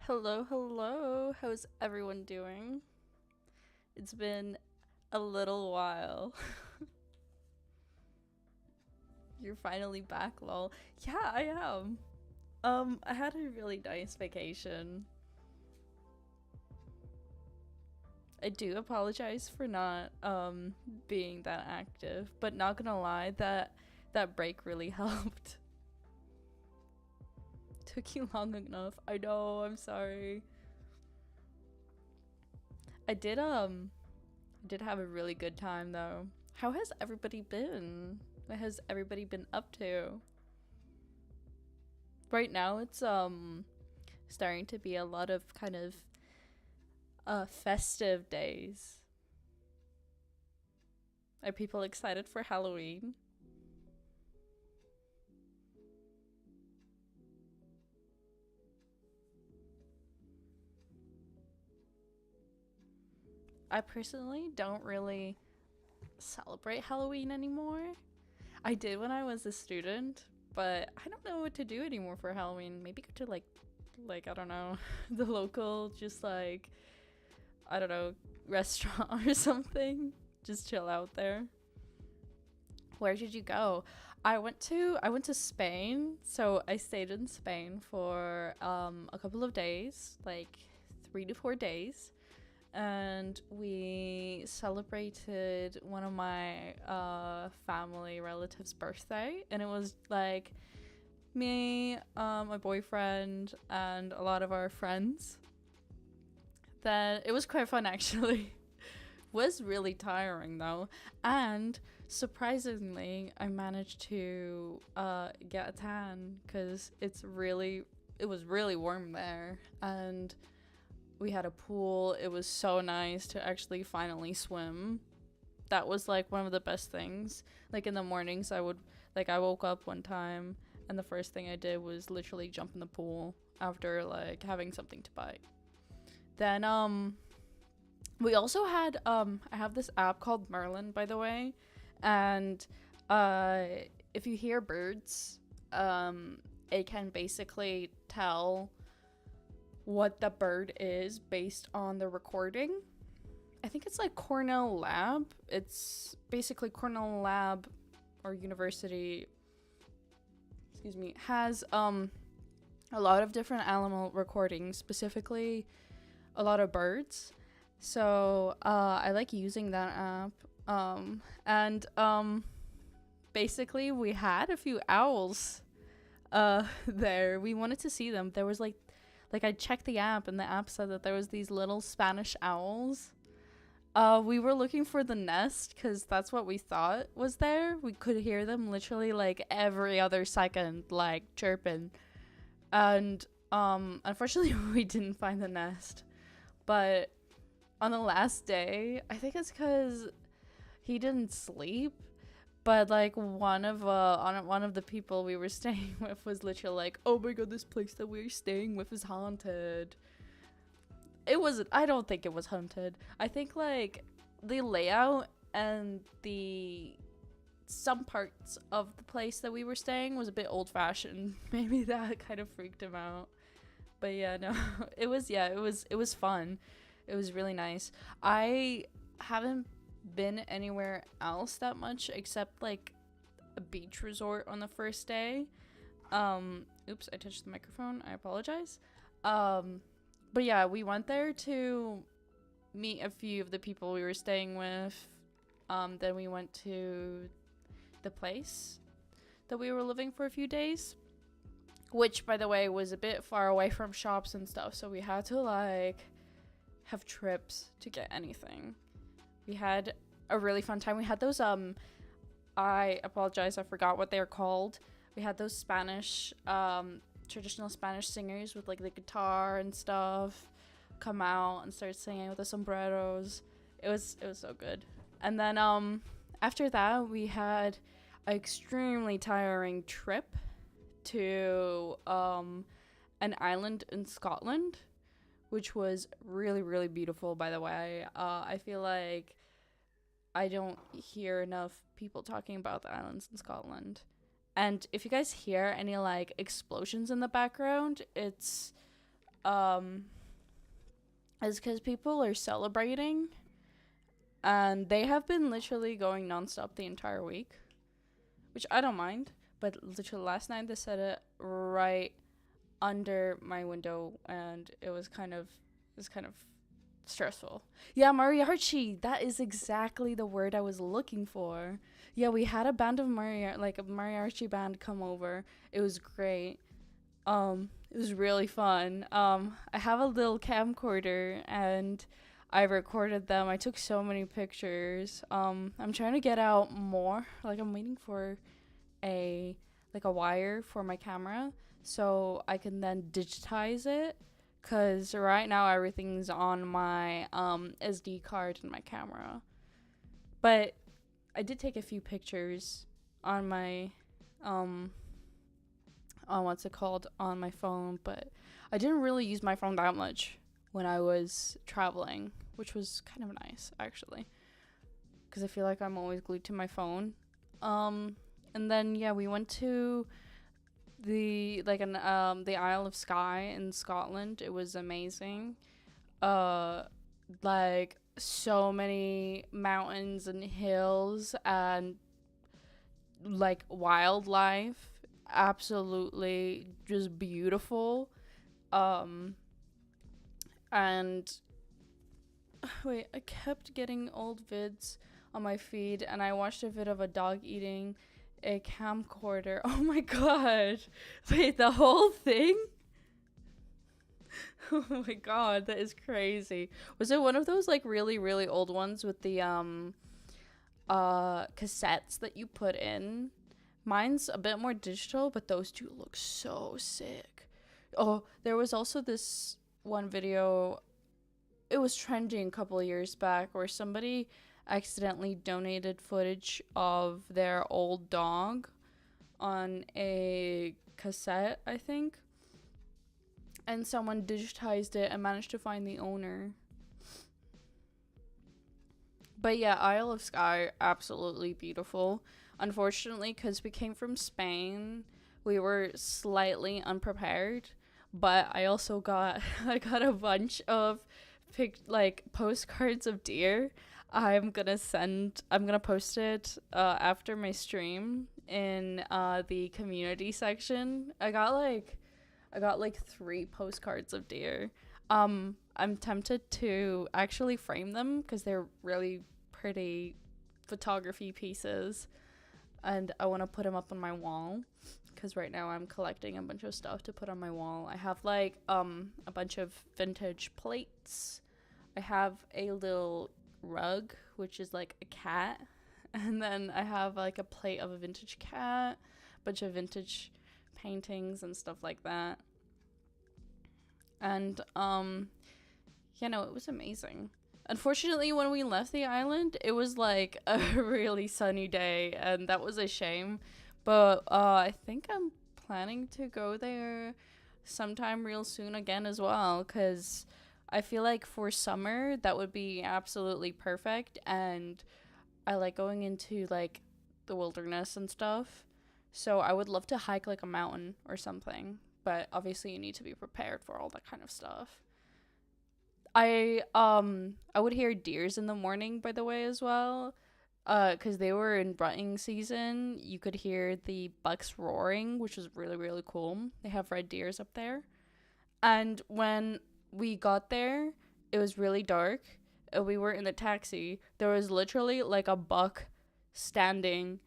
Hello, hello. How's everyone doing? It's been a little while. You're finally back, lol. Yeah, I am. I had a really nice vacation. I do apologize for not being that active, but not gonna lie, that break really helped. Took you long enough. I know, I'm sorry. I did have a really good time though. How has everybody been? What has everybody been up to? Right now it's starting to be a lot of kind of festive days. Are people excited for Halloween? I personally don't really celebrate Halloween anymore. I did when I was a student, but I don't know what to do anymore for Halloween. Maybe go to like I don't know, the local just like I don't know, restaurant or something. Just chill out there. Where did you go? I went to Spain, so I stayed in Spain for a couple of days, like 3 to 4 days, and we celebrated one of my family relatives' birthday, and it was like me, my boyfriend, and a lot of our friends. That it was quite fun actually. Was really tiring though, and surprisingly, I managed to get a tan because it was really warm there, and we had a pool. It was so nice to actually finally swim. That was like one of the best things. Like in the mornings, I woke up one time, and the first thing I did was literally jump in the pool after like having something to bite. Then we also had I have this app called Merlin, by the way, and uh if you hear birds, it can basically tell what the bird is based on the recording. I think it's like Cornell Lab. It's basically Cornell Lab or university, excuse me, has a lot of different animal recordings, specifically a lot of birds. So I like using that app. And basically we had a few owls there. We wanted to see them. There was like I checked the app, and the app said that there was these little Spanish owls. We were looking for the nest because that's what we thought was there. We could hear them literally like every other second, like chirping. And unfortunately we didn't find the nest. But on the last day, I think it's because he didn't sleep. But like one of the people we were staying with was literally like, "Oh my god, this place that we're staying with is haunted." It wasn't. I don't think it was haunted. I think like the layout and the some parts of the place that we were staying was a bit old fashioned. Maybe that kind of freaked him out. But yeah, no, it was fun. It was really nice. I haven't been anywhere else that much except like a beach resort on the first day. Oops, I touched the microphone. I apologize. But yeah, we went there to meet a few of the people we were staying with. Then we went to the place that we were living for a few days, which by the way was a bit far away from shops and stuff, so we had to like have trips to get anything. We had a really fun time. We had those I apologize, I forgot what they're called. We had those Spanish traditional Spanish singers with like the guitar and stuff come out and start singing with the sombreros. It was so good. And then after that we had an extremely tiring trip to an island in Scotland, which was really, really beautiful, by the way. I feel like I don't hear enough people talking about the islands in Scotland. And if you guys hear any like explosions in the background, it's um is because people are celebrating, and they have been literally going nonstop the entire week, which I don't mind. But literally last night they set it right under my window, and it was kind of stressful. Yeah, mariachi. That is exactly the word I was looking for. Yeah, we had a band of like a mariachi band come over. It was great. It was really fun. I have a little camcorder and I recorded them. I took so many pictures. I'm trying to get out more. Like I'm waiting for a a wire for my camera so I can then digitize it, cuz right now everything's on my SD card in my camera. But I did take a few pictures on my on what's it called on my phone, but I didn't really use my phone that much when I was traveling, which was kind of nice actually, because I feel like I'm always glued to my phone. And then yeah, we went to the the Isle of Skye in Scotland. It was amazing. Like so many mountains and hills and like wildlife, absolutely just beautiful. And wait, I kept getting old vids on my feed, and I watched a vid of a dog eating a camcorder. Oh my god. Wait, the whole thing? Oh my god, that is crazy. Was it one of those like really, really old ones with the cassettes that you put in? Mine's a bit more digital, but those two look so sick. Oh, there was also this one video, it was trending a couple of years back, where somebody accidentally donated footage of their old dog on a cassette, I think. And someone digitized it and managed to find the owner. But yeah, Isle of Skye, absolutely beautiful. Unfortunately, because we came from Spain, we were slightly unprepared. But I also got I got a bunch of postcards of deer. I'm gonna post it after my stream in the community section. I got like 3 postcards of deer. I'm tempted to actually frame them because they're really pretty photography pieces, and I want to put them up on my wall because right now I'm collecting a bunch of stuff to put on my wall. I have like a bunch of vintage plates. I have a little rug, which is like a cat, and then I have like a plate of a vintage cat, bunch of vintage paintings and stuff like that. And it was amazing. Unfortunately, when we left the island, it was like a really sunny day, and that was a shame. But I think I'm planning to go there sometime real soon again as well, because I feel like for summer that would be absolutely perfect, and I like going into like the wilderness and stuff. So I would love to hike like a mountain or something, but obviously you need to be prepared for all that kind of stuff. I would hear deers in the morning, by the way, as well. Cause they were in rutting season. You could hear the bucks roaring, which was really, really cool. They have red deers up there. And when we got there, it was really dark. We were in the taxi. There was literally like a buck standing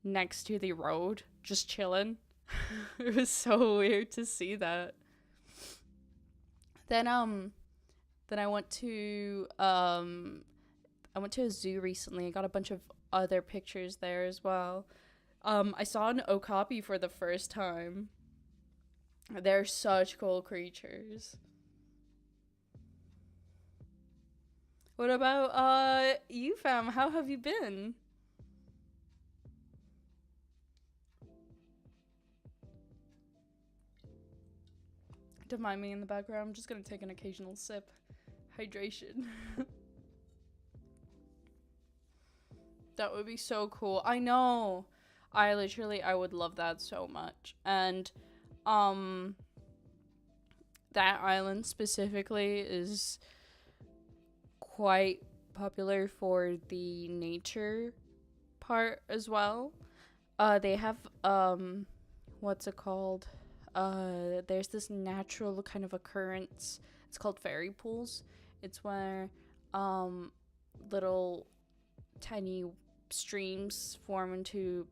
next to the road, just chilling. It was so weird to see that. Then I went to a zoo recently. I got a bunch of other pictures there as well. I saw an okapi for the first time. They're such cool creatures. What about you, fam? How have you been? Don't mind me in the background. I'm just gonna take an occasional sip. Hydration. That would be so cool. I know. I would love that so much. And that island specifically is quite popular for the nature part as well. They have what's it called? There's this natural kind of occurrence. It's called fairy pools. It's where little tiny streams form into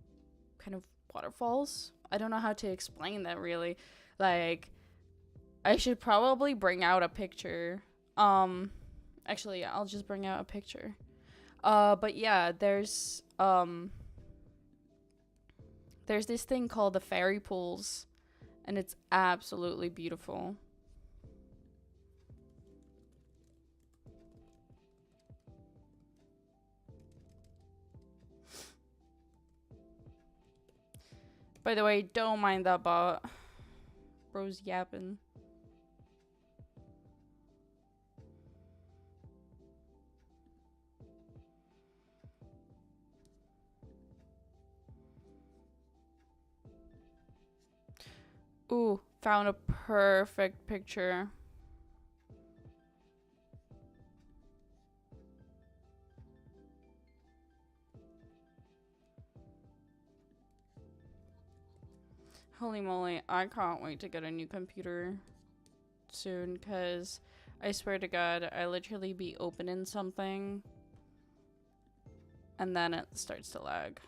kind of waterfalls. I don't know how to explain that really. Like, I should probably bring out a picture. Actually, yeah, I'll just bring out a picture. But yeah, there's this thing called the fairy pools, and it's absolutely beautiful. By the way, don't mind that bot. Bro's yapping. Ooh, found a perfect picture. Holy moly, I can't wait to get a new computer soon, because I swear to God, I literally be opening something and then it starts to lag.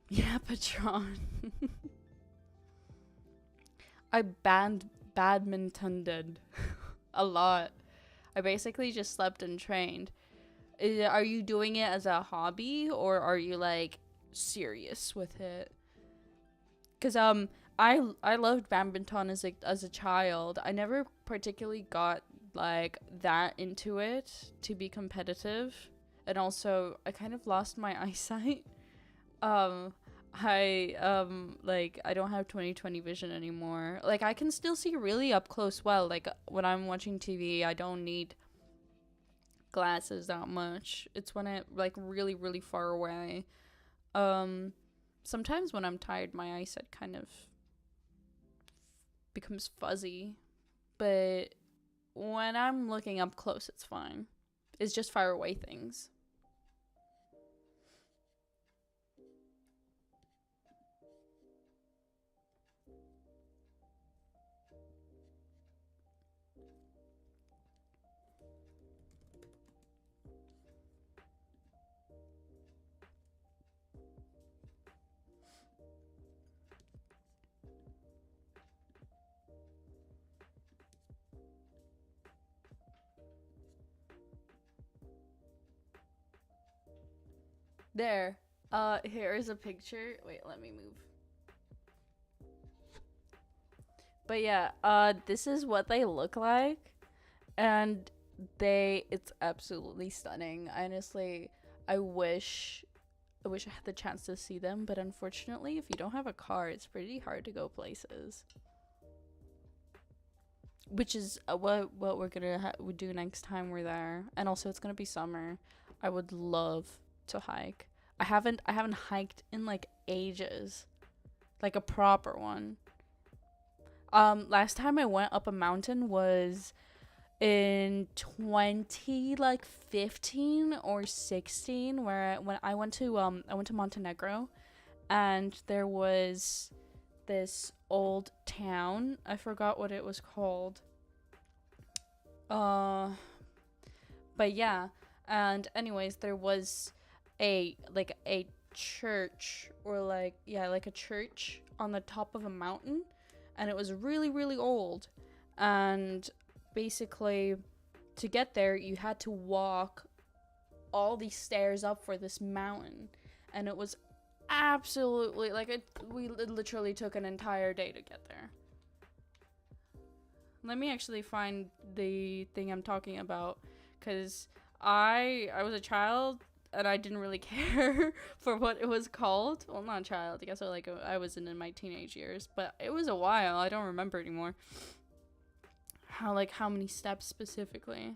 Yeah, Patron. I badmintoned a lot. I basically just slept and trained. Are you doing it as a hobby, or are you like serious with it? Because I loved badminton as a child. I never particularly got like that into it to be competitive, and also I kind of lost my eyesight. I I don't have 20/20 vision anymore. Like, I can still see really up close well. Like, when I'm watching TV, I don't need glasses that much. It's when it like really, really far away. Sometimes when I'm tired, my eyesight kind of becomes fuzzy, but when I'm looking up close, it's fine. It's just far away things. There. Here is a picture. Wait, let me move. But yeah, this is what they look like. And it's absolutely stunning. Honestly, I wish I had the chance to see them, but unfortunately, if you don't have a car, it's pretty hard to go places. Which is what we're gonna do next time we're there. And also, it's gonna be summer. I would love to hike. I haven't hiked in like ages, like a proper one. Last time I went up a mountain was in 2015 or 16, where when I went to Montenegro, and there was this old town. I forgot what it was called. But yeah, and anyways, there was a church, or like a church on the top of a mountain, and it was really, really old. And basically, to get there, you had to walk all these stairs up for this mountain, and it was absolutely we literally took an entire day to get there. Let me actually find the thing I'm talking about, because I was a child and I didn't really care for what it was called. Well, not a child, I guess I was in my teenage years, but it was a while. I don't remember anymore how many steps specifically.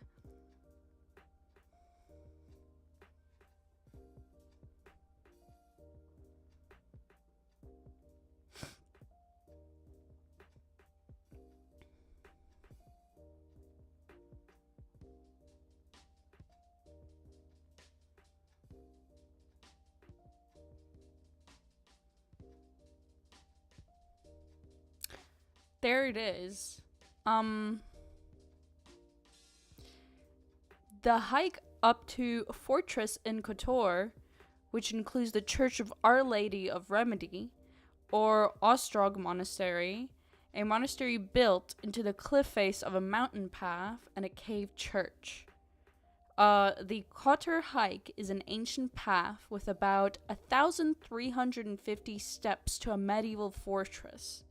there it is. The hike up to Fortress in Kotor, which includes the Church of Our Lady of Remedy, or Ostrog Monastery, a monastery built into the cliff face of a mountain path and a cave church. The Kotor hike is an ancient path with about 1,350 steps to a medieval fortress.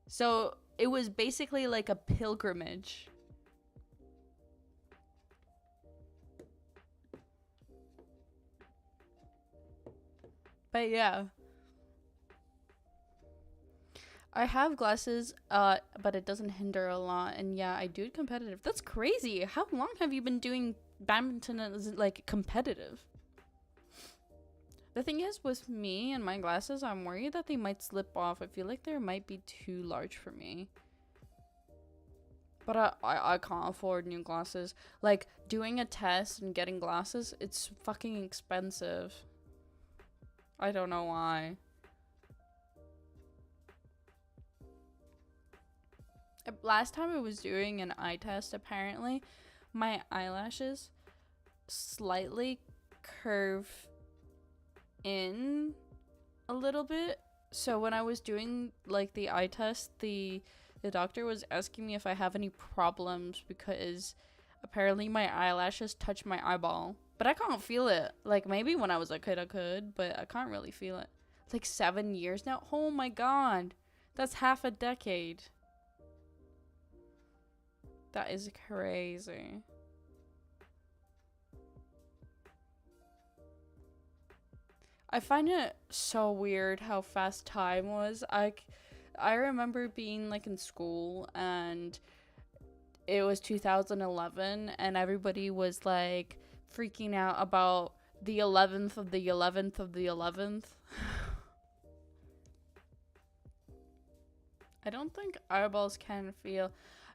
So it was basically like a pilgrimage. But yeah. I have glasses, but it doesn't hinder a lot. And yeah, I do it competitive. That's crazy. How long have you been doing badminton as, like, competitive? The thing is, with me and my glasses, I'm worried that they might slip off. I feel like they might be too large for me. But I can't afford new glasses. Like, doing a test and getting glasses, it's fucking expensive. I don't know why. Last time I was doing an eye test, apparently, my eyelashes slightly curve in a little bit. So when I was doing, like, the eye test, the doctor was asking me if I have any problems because apparently my eyelashes touch my eyeball. But I can't feel it. Like, maybe when I was a kid I could, but I can't really feel it. It's like 7 years now. Oh my god. That's half a decade. That is crazy. I find it so weird how fast time was. I remember being, like, in school and it was 2011 and everybody was, like, freaking out about the 11th of the 11th of the 11th. I don't think eyeballs can feel.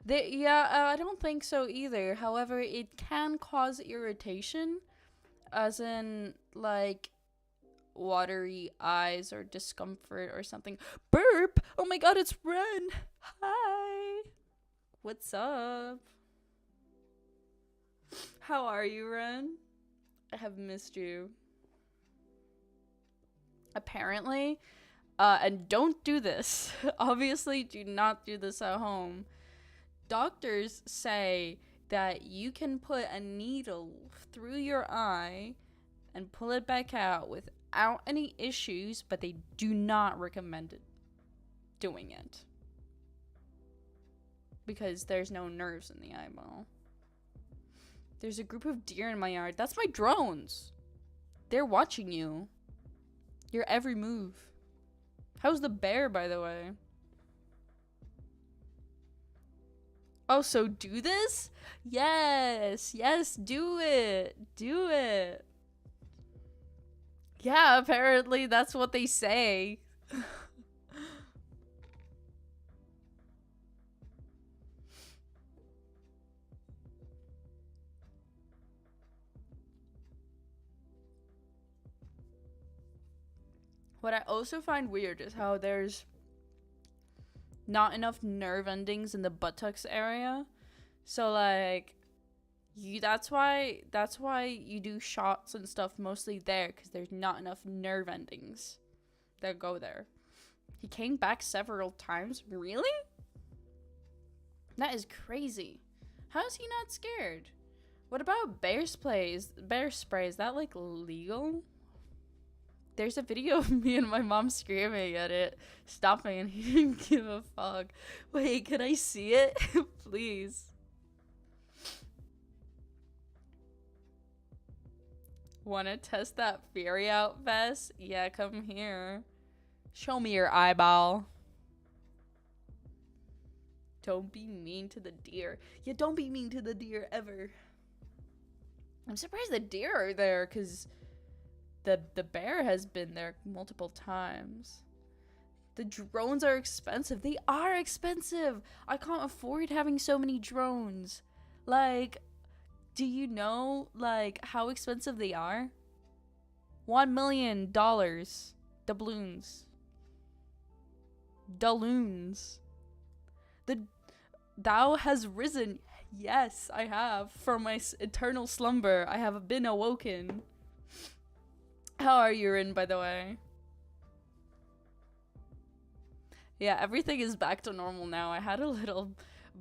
I don't think so either. However, it can cause irritation, as in, like, watery eyes or discomfort or something. Burp! Oh my god, it's Ren! Hi! What's up? How are you, Ren? I have missed you. Apparently, and don't do this. Obviously, do not do this at home. Doctors say that you can put a needle through your eye and pull it back out without any issues, but they do not recommend doing it because there's no nerves in the eyeball. There's a group of deer in my yard. That's my drones. They're watching you. Your every move. How's the bear, by the way? Oh, so do this? Yes, do it. Do it. Yeah, apparently that's what they say. What I also find weird is how there's not enough nerve endings in the buttocks area. So, like, that's why you do shots and stuff mostly there, because there's not enough nerve endings that go there. He came back several times. Really? That is crazy. How is he not scared? What about bear spray? Is that, like, legal? There's a video of me and my mom screaming at it, stopping, and he didn't give a fuck. Wait, can I see it? Please. Wanna test that furry out vest? Yeah, come here. Show me your eyeball. Don't be mean to the deer. Yeah, don't be mean to the deer ever. I'm surprised the deer are there, because the bear has been there multiple times. The drones are expensive. They are expensive. I can't afford having so many drones. Like, do you know, like, how expensive they are? $1 million. Doubloons. Doubloons. The thou has risen. Yes, I have. From my eternal slumber, I have been awoken. How are you, Rin, by the way? Yeah, everything is back to normal now. I had a little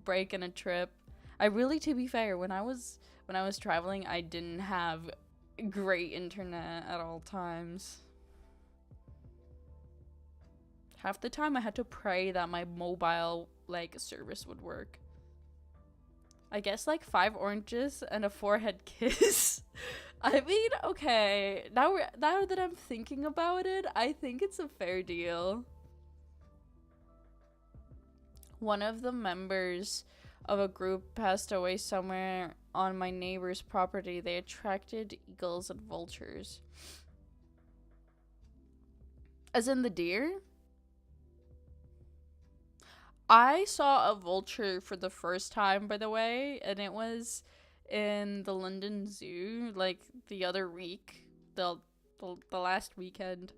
break and a trip. I really, to be fair, when I was traveling, I didn't have great internet at all times. Half the time I had to pray that my mobile like service would work. I guess like 5 oranges and a forehead kiss. I mean, okay, now that I'm thinking about it, I think it's a fair deal. One of the members of a group passed away somewhere on my neighbor's property. They attracted eagles and vultures. As in the deer? I saw a vulture for the first time, by the way, and it was in the London Zoo, like the other week, the last weekend.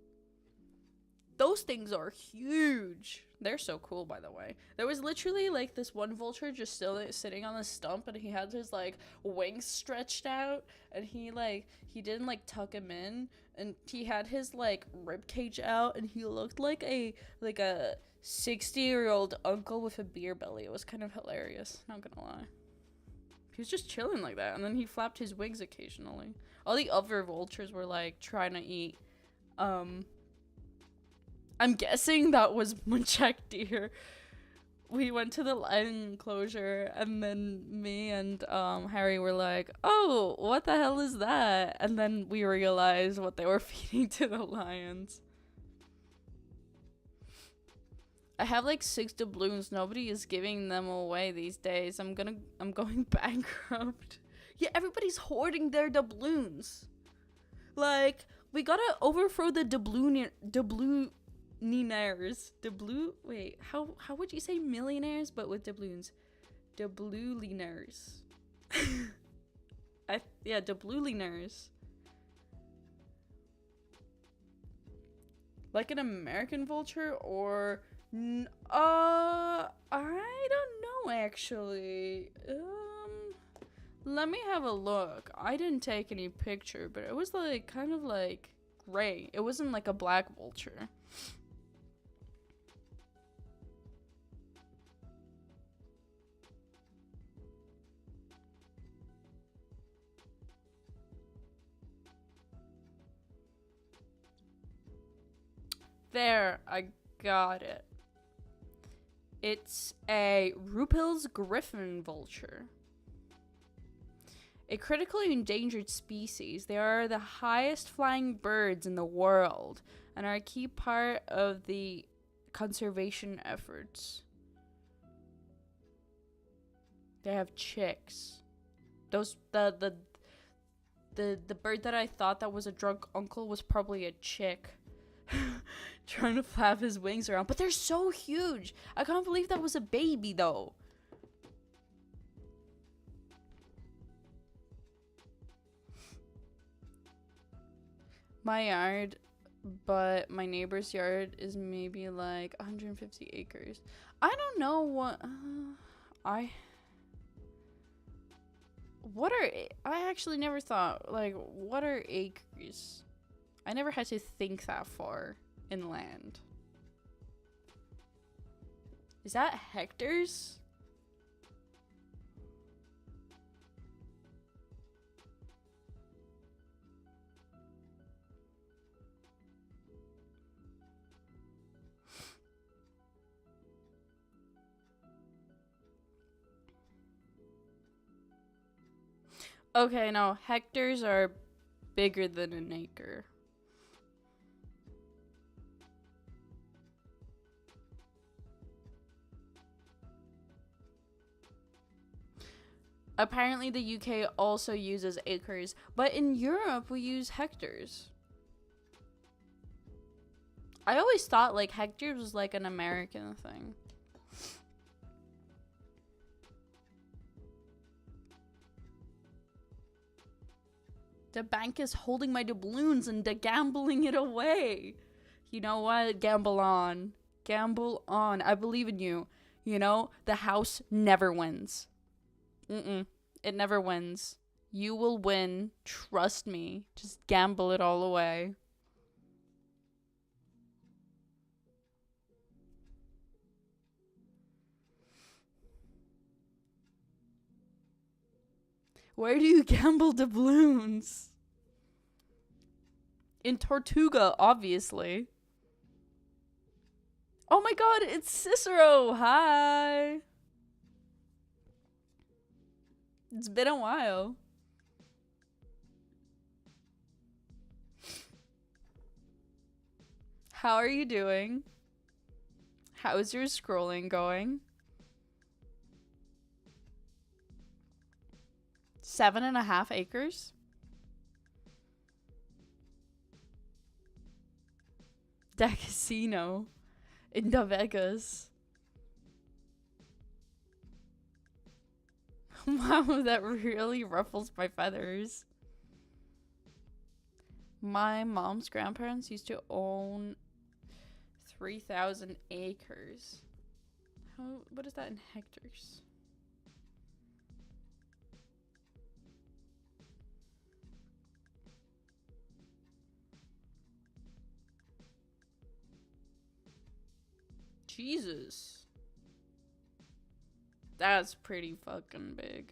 Those things are huge. They're so cool, by the way. There was literally like this one vulture just still sitting on the stump, and he had his like wings stretched out, and he didn't like tuck him in, and he had his like rib cage out, and he looked like a 60-year-old uncle with a beer belly. It was kind of hilarious, not gonna lie. He was just chilling like that, and then he flapped his wings occasionally. All the other vultures were like trying to eat I'm guessing that was Musk Deer. We went to the lion enclosure, and then me and Harry were like, oh, what the hell is that? And then we realized what they were feeding to the lions. I have like 6 doubloons. Nobody is giving them away these days. I'm going bankrupt. Yeah, everybody's hoarding their doubloons. Like, we gotta overthrow the doublooninaires. Wait, how would you say millionaires but with doubloons? Doublooninaires. Yeah, doublooninaires. Like an American vulture, or I don't know actually. Let me have a look. I didn't take any picture, but it was like kind of like gray. It wasn't like a black vulture. There, I got it. It's a Ruppel's griffon vulture. A critically endangered species, they are the highest flying birds in the world and are a key part of the conservation efforts. They have chicks. Those the bird that I thought that was a drunk uncle was probably a chick. Trying to flap his wings around, but they're so huge. I can't believe that was a baby though. My yard, but my neighbor's yard is maybe like 150 acres. I don't know what I actually never thought, like, what are acres? I never had to think that far inland. Is that hectares? Okay, no, hectares are bigger than an acre. Apparently the UK also uses acres, but in Europe we use hectares. I always thought like hectares was like an American thing. The bank is holding my doubloons and gambling it away. You know what? Gamble on. Gamble on. I believe in you. You know, the house never wins. It never wins. You will win. Trust me. Just gamble it all away. Where do you gamble doubloons? In Tortuga, obviously. Oh my god, it's Cicero. Hi. It's been a while. How are you doing? How's your scrolling going? 7.5 acres? The casino in the Vegas. Wow, that really ruffles my feathers. My mom's grandparents used to own 3,000 acres. What is that in hectares? Jesus. That's pretty fucking big.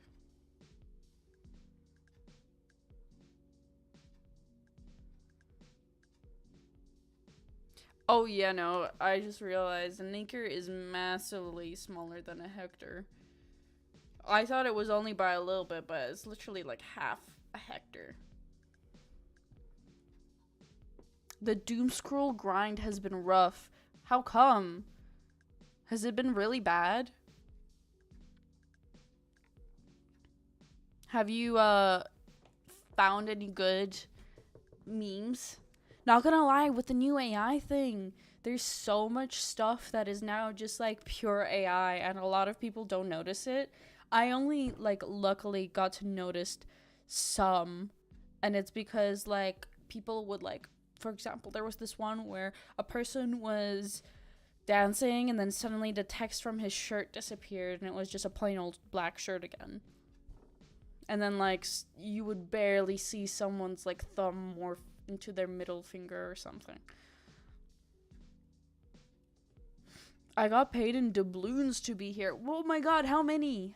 Oh yeah, no, I just realized an acre is massively smaller than a hectare. I thought it was only by a little bit, but it's literally like half a hectare. The doom scroll grind has been rough. How come? Has it been really bad? Have you found any good memes? Not gonna lie, with the new AI thing, there's so much stuff that is now just like pure AI, and a lot of people don't notice it. I only like luckily got to notice some, and it's because like people would like, for example, there was this one where a person was dancing and then suddenly the text from his shirt disappeared and it was just a plain old black shirt again. And then like you would barely see someone's like thumb morph into their middle finger or something. I got paid in doubloons to be here. Oh my god, how many?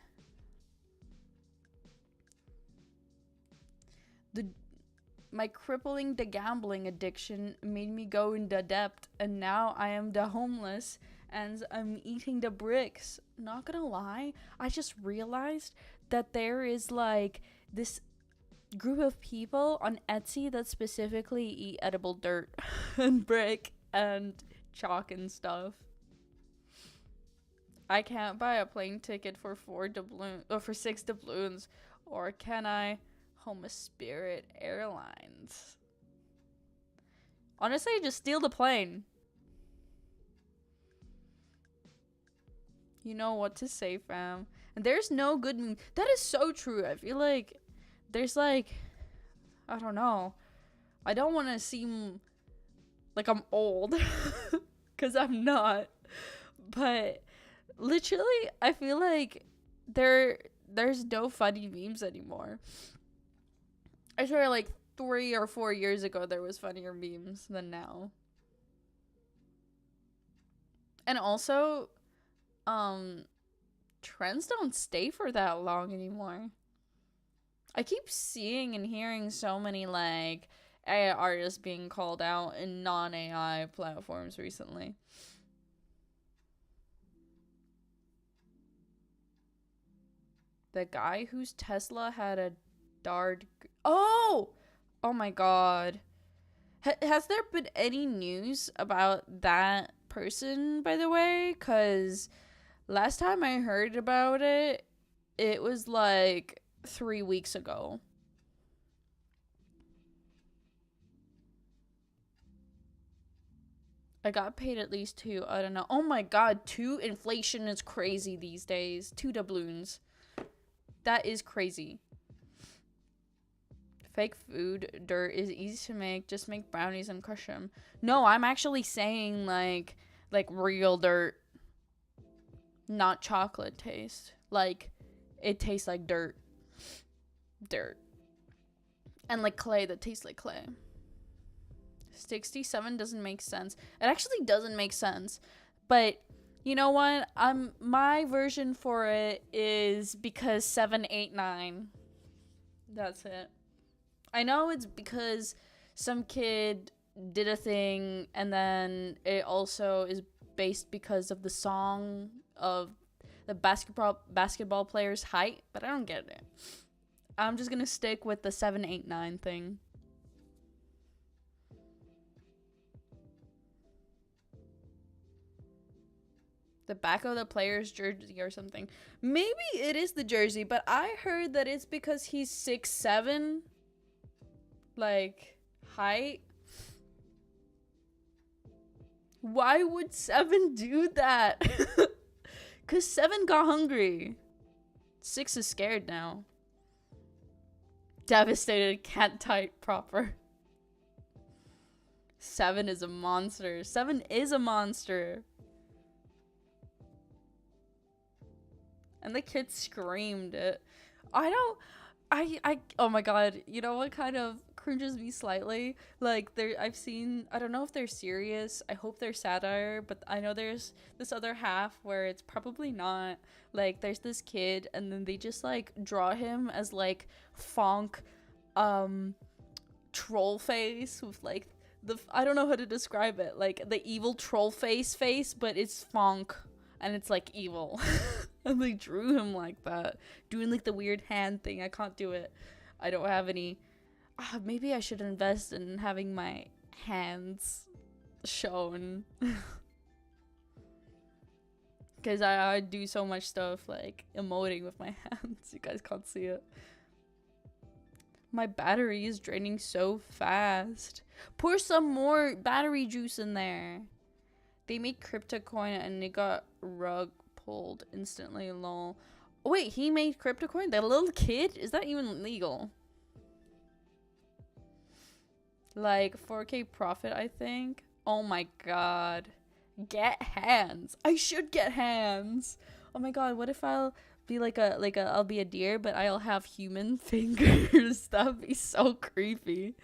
My crippling the gambling addiction made me go into debt, and now I am the homeless and I'm eating the bricks. Not gonna lie, I just realized that there is like this group of people on Etsy that specifically eat edible dirt and brick and chalk and stuff. I can't buy a plane ticket for 6 doubloons, or can I? Home Spirit Airlines. Honestly, just steal the plane. You know what to say, fam. And there's no good meme. That is so true. I feel like there's like, I don't know. I don't want to seem like I'm old, because I'm not. But literally, I feel like there's no funny memes anymore. I swear, like 3 or 4 years ago, there was funnier memes than now. And also, trends don't stay for that long anymore. I keep seeing and hearing so many like AI artists being called out in non-AI platforms recently. The guy whose Tesla had a Dard. Oh my god. Has there been any news about that person, by the way? Because last time I heard about it, it was like 3 weeks ago. I got paid at least 2. I don't know. Oh my god, 2? Inflation is crazy these days. 2 doubloons. That is crazy. Fake food dirt is easy to make. Just make brownies and crush them. No, I'm actually saying like real dirt. not chocolate taste. Like, it tastes like dirt. And like clay that tastes like clay. 67 doesn't make sense. It actually doesn't make sense. But you know what? My version for it is because 7, 8, 9. That's it. I know it's because some kid did a thing, and then it also is based because of the song of the basketball player's height, but I don't get it. I'm just gonna stick with the 7, 8, 9 thing. The back of the player's jersey or something. Maybe it is the jersey, but I heard that it's because he's 6'7", like height. Why would 7 do that? Cause 7 got hungry. 6 is scared now. Devastated, can't type proper. 7 is a monster. 7 is a monster. And the kid screamed it. Oh my god, you know what kind of cringes me slightly? Like, I don't know if they're serious. I hope they're satire, but I know there's this other half where it's probably not. Like, there's this kid, and then they just, like, draw him as, like, Fonk, troll face with, like, I don't know how to describe it. Like, the evil troll face, but it's Fonk, and it's, like, evil. And they drew him like that, doing like the weird hand thing. I can't do it. I don't have any. Maybe I should invest in having my hands shown. Because I do so much stuff like emoting with my hands. You guys can't see it. My battery is draining so fast. Pour some more battery juice in there. They made Kirta coin and it got rug pulled instantly, lol. Oh, wait, he made crypto coin? That little kid? Is that even legal? Like 4K profit, I think. Oh my god. Get hands. I should get hands. Oh my god, what if I'll be I'll be a deer, but I'll have human fingers? That'd be so creepy.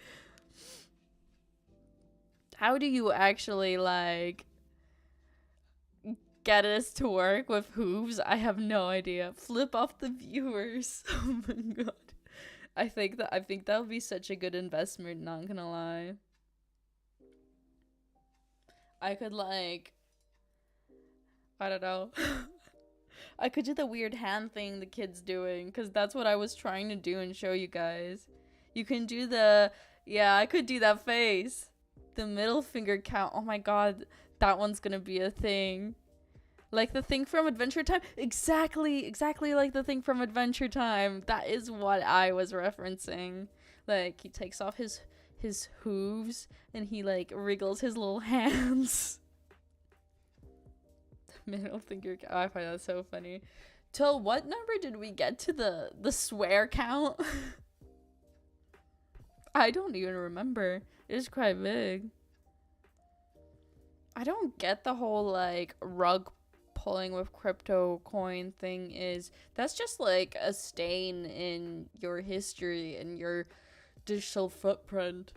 How do you actually like get us to work with hooves? I have no idea. Flip off the viewers. Oh my god. I think that would be such a good investment, not gonna lie. I could like, I don't know. I could do the weird hand thing the kid's doing, because that's what I was trying to do and show you guys. You can do I could do that face. The middle finger count. Oh my god, that one's gonna be a thing. Like the thing from Adventure Time? Exactly like the thing from Adventure Time. That is what I was referencing. Like, he takes off his hooves and he, like, wriggles his little hands. Middle finger count. I find that so funny. Till what number did we get to the swear count? I don't even remember. It is quite big. I don't get the whole, like, rug pulling with crypto coin thing. That's just like a stain in your history and your digital footprint.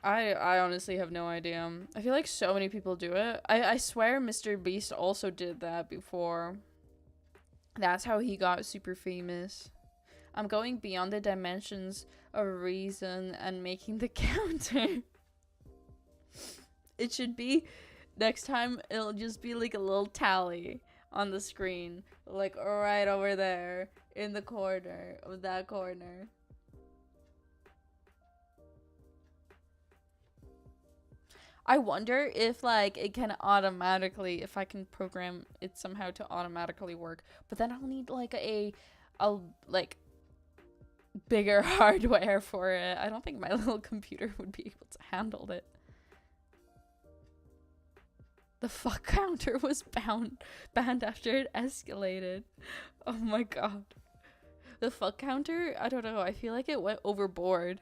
I honestly have no idea. I feel like so many people do it. I swear Mr. Beast also did that before. That's how he got super famous. I'm going beyond the dimensions of reason and making the counter. It should be, next time, it'll just be like a little tally on the screen. Like right over there in the corner of that corner. I wonder if like it can automatically, if I can program it somehow to automatically work. But then I'll need like a bigger hardware for it. I don't think my little computer would be able to handle it. The fuck counter was banned after it escalated. Oh my god. The fuck counter? I don't know. I feel like it went overboard.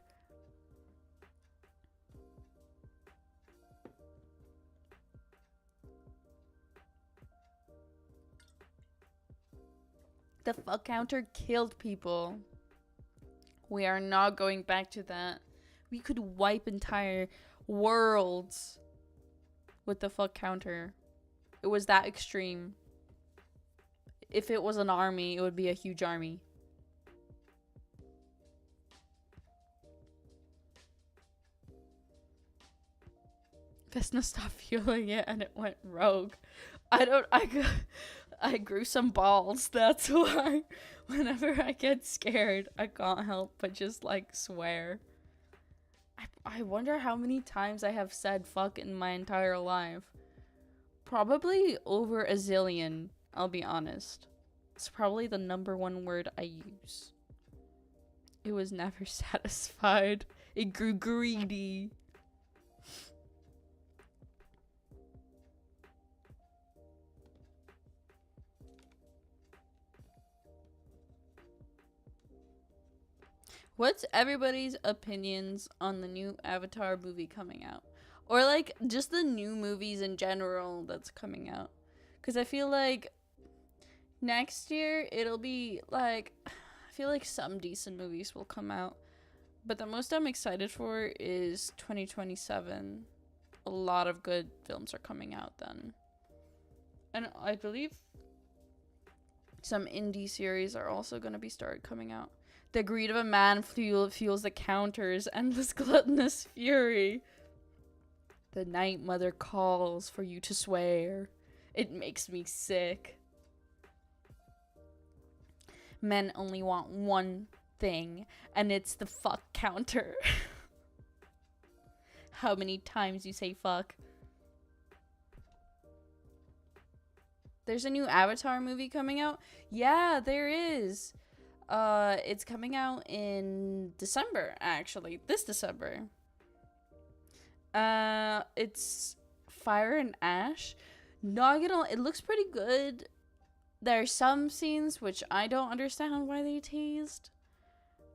The fuck counter killed people. We are not going back to that. We could wipe entire worlds with the fuck counter. It was that extreme. If it was an army, it would be a huge army. Vesna stopped feeling it and it went rogue. I grew some balls. That's why whenever I get scared, I can't help but just like swear. I wonder how many times I have said fuck in my entire life. Probably over a zillion, I'll be honest. It's probably the #1 word I use. It was never satisfied. It grew greedy. What's everybody's opinions on the new Avatar movie coming out? Or like just the new movies in general that's coming out? Because I feel like next year it'll be like, I feel like some decent movies will come out. But the most I'm excited for is 2027. A lot of good films are coming out then. And I believe some indie series are also going to be started coming out. The greed of a man fuels the counter's endless gluttonous fury. The night mother calls for you to swear. It makes me sick. Men only want one thing, and it's the fuck counter. How many times you say fuck? There's a new Avatar movie coming out? Yeah, there is. It's coming out in December, actually. This December. It's Fire and Ash. Not gonna, it looks pretty good. There are some scenes which I don't understand why they teased.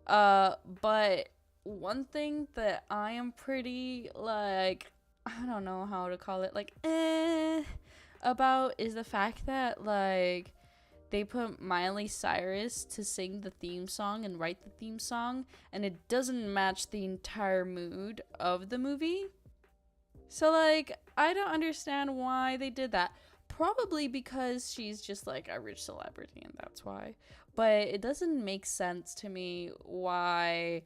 But one thing that I am pretty, like, I don't know how to call it, like, about is the fact that, like, they put Miley Cyrus to sing the theme song and write the theme song, and it doesn't match the entire mood of the movie. So, like, I don't understand why they did that. Probably because she's just, like, a rich celebrity, and that's why. But it doesn't make sense to me why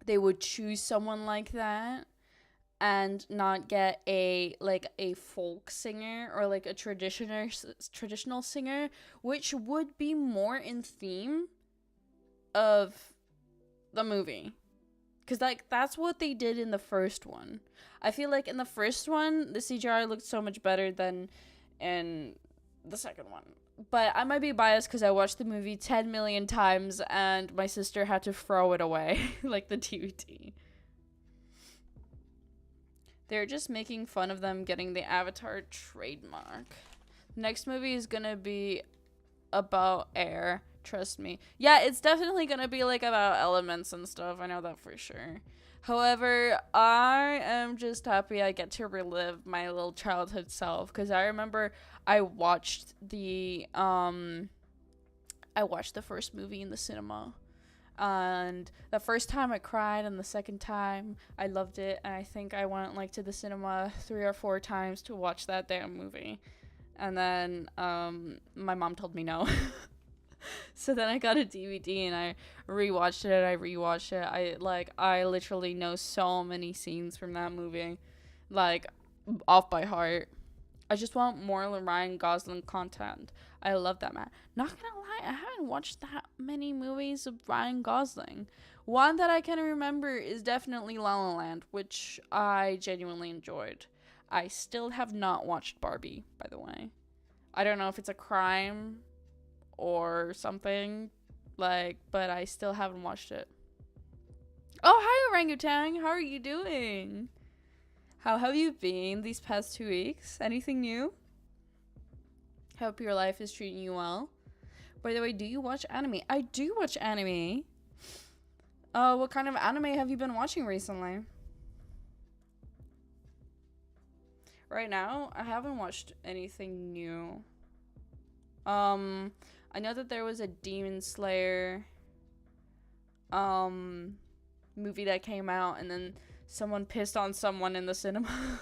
they would choose someone like that and not get a folk singer or like a traditional singer, which would be more in theme of the movie, because like that's what they did in the first one. I feel like in the first one the CGI looked so much better than in the second one, but I might be biased because I watched the movie 10 million times and my sister had to throw it away like the DVD. They're just making fun of them getting the Avatar trademark. Next movie is gonna be about air. Trust me. Yeah, it's definitely gonna be like about elements and stuff. I know that for sure. However, I am just happy I get to relive my little childhood self, because I remember I watched the first movie in the cinema. And the first time I cried, and the second time I loved it, and I think I went like to the cinema 3 or 4 times to watch that damn movie, and then my mom told me no. So then I got a DVD and I rewatched it. I literally know so many scenes from that movie, like off by heart. I just want more Ryan Gosling content. I love that man. Not gonna lie, I haven't watched that many movies of Ryan Gosling. One that I can remember is definitely La La Land, which I genuinely enjoyed. I still have not watched Barbie, by the way. I don't know if it's a crime or something, like, but I still haven't watched it. Oh, hi, orangutan. How are you doing? How have you been these past 2 weeks? Anything new? Hope your life is treating you well. By the way, do you watch anime? I do watch anime. What kind of anime have you been watching recently? Right now, I haven't watched anything new. I know that there was a Demon Slayer movie that came out, and then someone pissed on someone in the cinema.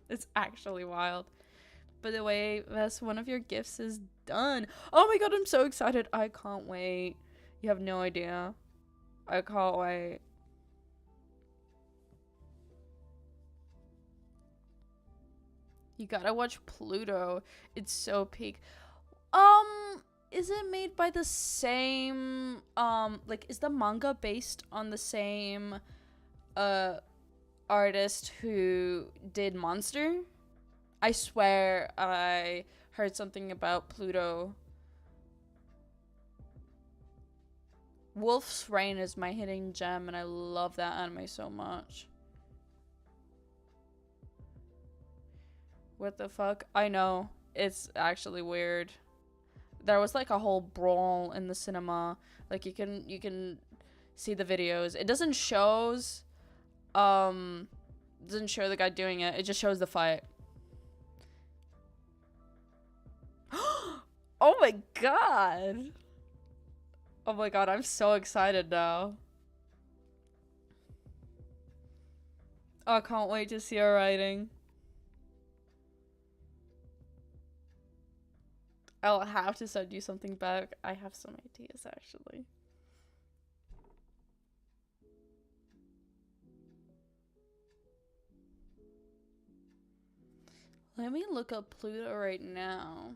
It's actually wild. By the way, Vess, one of your gifts is done. Oh my god, I'm so excited. I can't wait. You have no idea. I can't wait. You gotta watch Pluto. It's so peak. Is it made by the same, like, is the manga based on the same, artist who did Monster? I swear I heard something about Pluto. Wolf's Rain is my hidden gem, and I love that anime so much. What the fuck? I know. It's actually weird. There was like a whole brawl in the cinema. Like you can see the videos. It doesn't show the guy doing it. It just shows the fight. Oh my god. Oh my god, I'm so excited now. Oh, I can't wait to see our writing. I'll have to send you something back. I have some ideas, actually. Let me look up Pluto right now.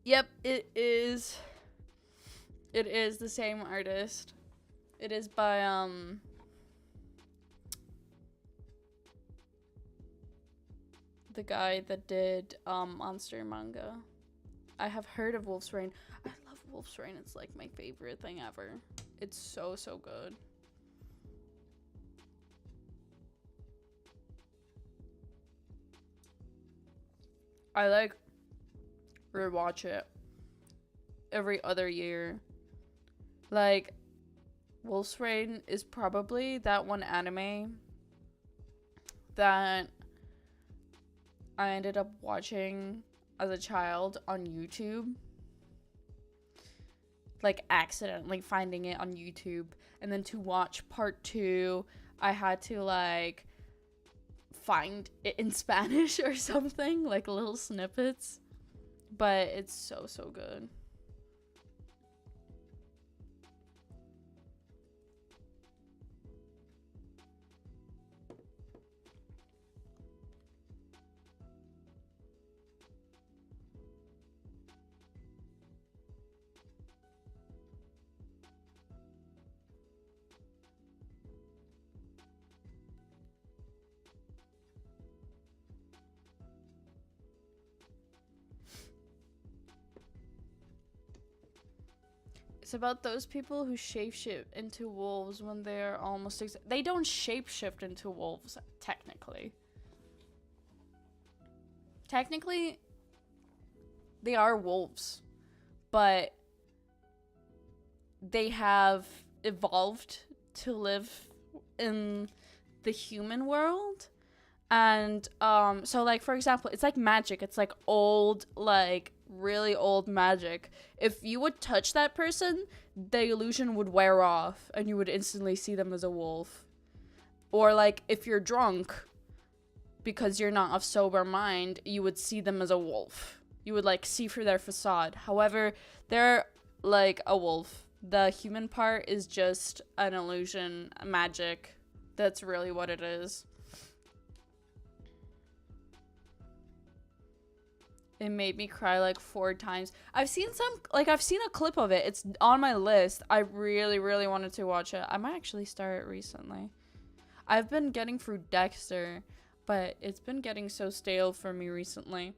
Yep, it is. It is the same artist. It is by, the guy that did, Monster manga. I have heard of Wolf's Rain. I love Wolf's Rain. It's like my favorite thing ever. It's so, so good. I like rewatch it every other year. Like, Wolf's Rain is probably that one anime that I ended up watching as a child on YouTube. Like, accidentally finding it on YouTube. And then to watch part 2, I had to, like, find it in Spanish or something. Like, little snippets. But it's so, so good. It's about those people who shapeshift into wolves when they're almost they don't shapeshift into wolves, technically. Technically, they are wolves, but they have evolved to live in the human world. And so, like, for example, it's like magic. It's like old, like really old magic. If you would touch that person, the illusion would wear off and you would instantly see them as a wolf. Or like if you're drunk because you're not of sober mind, you would see them as a wolf. You would like see through their facade. However, they're like a wolf. The human part is just an illusion, magic. That's really what it is. It made me cry like 4 times. I've seen a clip of it. It's on my list. I really, really wanted to watch it. I might actually start it recently. I've been getting through Dexter, but it's been getting so stale for me recently.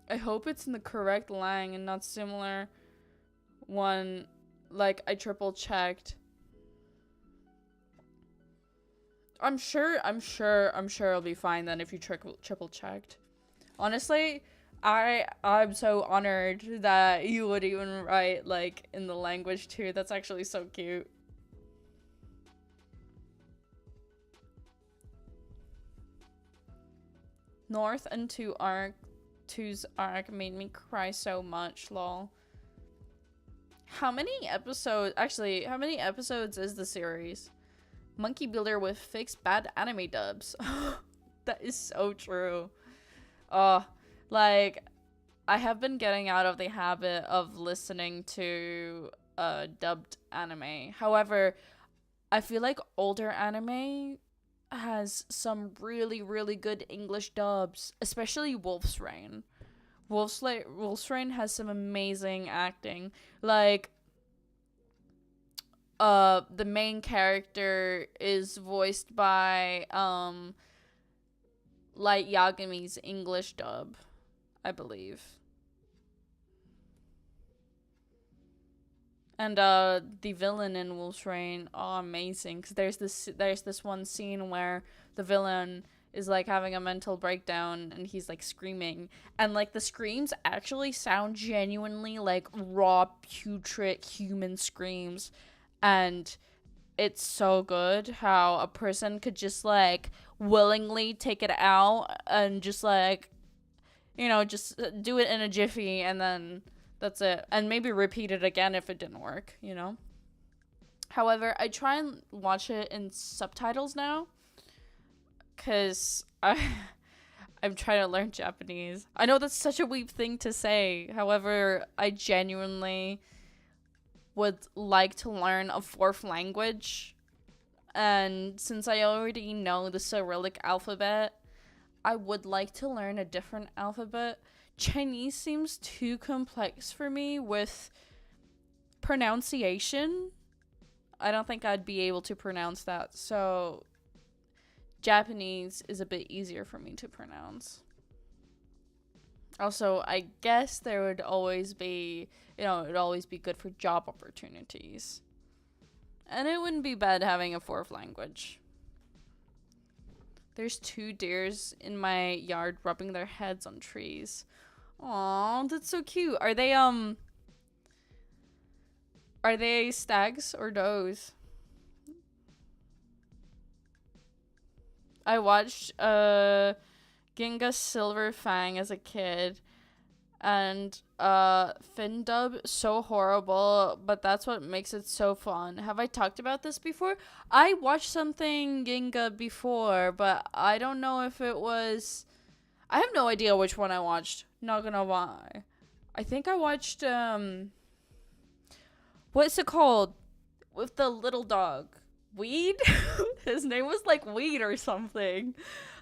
I hope it's in the correct lang and not similar one, like I triple checked. I'm sure it'll be fine then if you triple checked. Honestly, I'm so honored that you would even write like in the language too. That's actually so cute. North and 2's arc made me cry so much, lol. How many episodes, actually, how many episodes is the series? Monkey Builder with fixed bad anime dubs. That is so true. Like, I have been getting out of the habit of listening to dubbed anime. However, I feel like older anime has some really, really good English dubs, especially Wolf's Rain. Wolf's Rain has some amazing acting. Like, the main character is voiced by Light Yagami's English dub, I believe. And the villain in Wolf's Rain, oh, amazing! Because there's this one scene where the villain is like having a mental breakdown and he's like screaming, and like the screams actually sound genuinely like raw, putrid human screams, and it's so good how a person could just like willingly take it out and just like, you know, just do it in a jiffy, and then that's it. And maybe repeat it again if it didn't work, you know? However, I try and watch it in subtitles now because I'm trying to learn Japanese. I know that's such a weak thing to say. However, I genuinely would like to learn a fourth language. And since I already know the Cyrillic alphabet, I would like to learn a different alphabet. Chinese seems too complex for me with pronunciation. I don't think I'd be able to pronounce that. So Japanese is a bit easier for me to pronounce. Also, I guess there would always be, you know, it would always be good for job opportunities. And it wouldn't be bad having a fourth language. There's 2 deers in my yard rubbing their heads on trees. Aw, that's so cute. Are they stags or does? I watched Ginga Silver Fang as a kid, and Fin dub so horrible, but that's what makes it so fun. Have I talked about this before? I watched something Ginga before, but I don't know if it was, I have no idea which one I watched, not gonna lie. I think I watched what's it called with the little dog? Weed? His name was like Weed or something.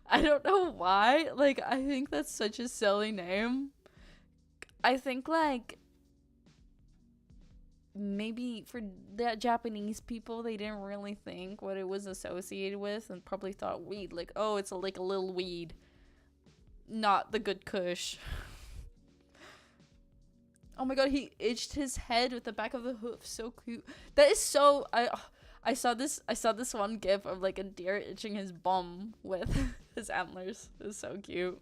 I don't know why. Like, I think that's such a silly name. I think, like, maybe for the Japanese people, they didn't really think what it was associated with and probably thought weed. Like, oh, it's like a little weed. Not the good kush. Oh my god, he itched his head with the back of the hoof. So cute. That is so... I saw this one gif of like a deer itching his bum with his antlers. It was so cute.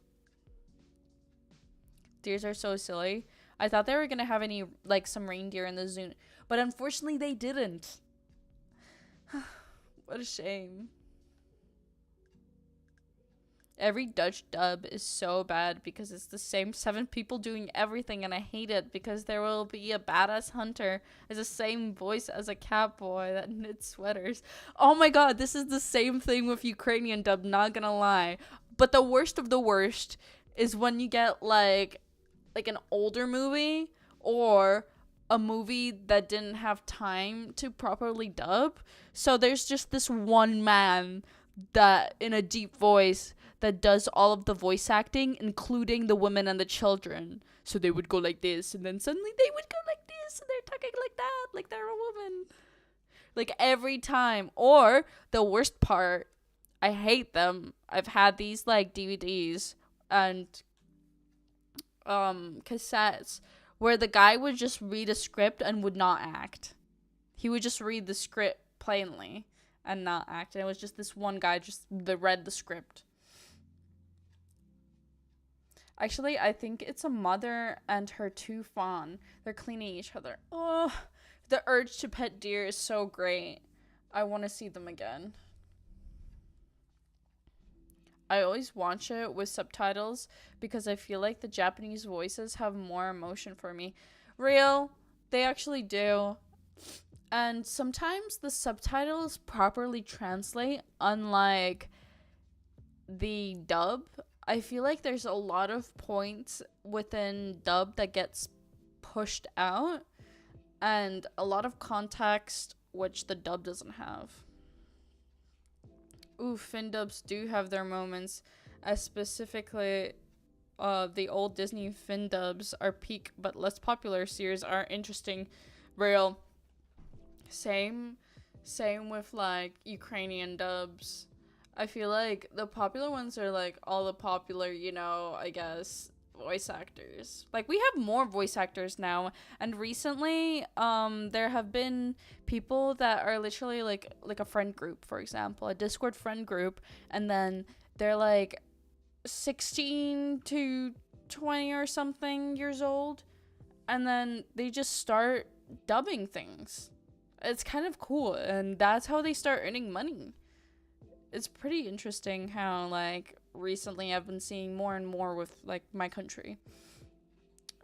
Deers are so silly. I thought they were gonna have some reindeer in the zoo, but unfortunately they didn't. What a shame. Every Dutch dub is so bad because it's the same 7 people doing everything, and I hate it because there will be a badass hunter as the same voice as a catboy that knits sweaters. Oh my god, this is the same thing with Ukrainian dub, not gonna lie. But the worst of the worst is when you get like an older movie or a movie that didn't have time to properly dub. So there's just this one man that in a deep voice that does all of the voice acting, including the women and the children. So they would go like this, and then suddenly they would go like this, and they're talking like that, like they're a woman. Like every time. Or the worst part, I hate them. I've had these like DVDs and cassettes where the guy would just read a script and would not act. He would just read the script plainly and not act. And it was just this one guy just read the script. Actually, I think it's a mother and her two fawn. They're cleaning each other. Oh, the urge to pet deer is so great. I want to see them again. I always watch it with subtitles because I feel like the Japanese voices have more emotion for me. Real, they actually do. And sometimes the subtitles properly translate, unlike the dub. I feel like there's a lot of points within dub that gets pushed out, and a lot of context which the dub doesn't have. Ooh, fin dubs do have their moments, as specifically the old Disney fin dubs are peak, but less popular series are interesting. Real. Same with like Ukrainian dubs. I feel like the popular ones are like all the popular, I guess, voice actors. Like, we have more voice actors now, and recently there have been people that are literally like a friend group, for example, a Discord friend group, and then they're like 16 to 20 or something years old, and then they just start dubbing things. It's kind of cool, and that's how they start earning money. It's pretty interesting how, like, recently I've been seeing more and more with, like, my country.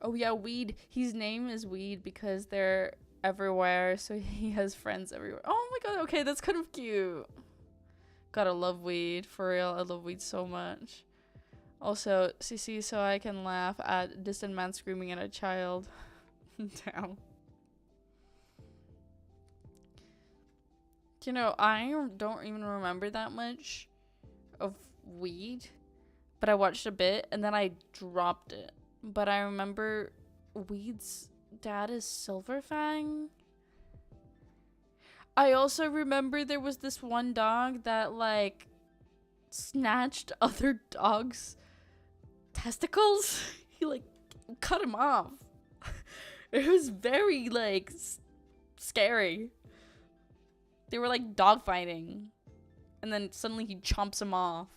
Oh, yeah, Weed. His name is Weed because they're everywhere, so he has friends everywhere. Oh, my God. Okay, that's kind of cute. Gotta love Weed. For real, I love Weed so much. Also, CC, so I can laugh at distant man screaming at a child. Damn. I don't even remember that much of Weed, but I watched a bit and then I dropped it. But I remember Weed's dad is Silverfang. I also remember there was this one dog that, like, snatched other dogs' testicles. He, like, cut him off. It was very, like, scary. They were like dog fighting, and then suddenly he chomps him off.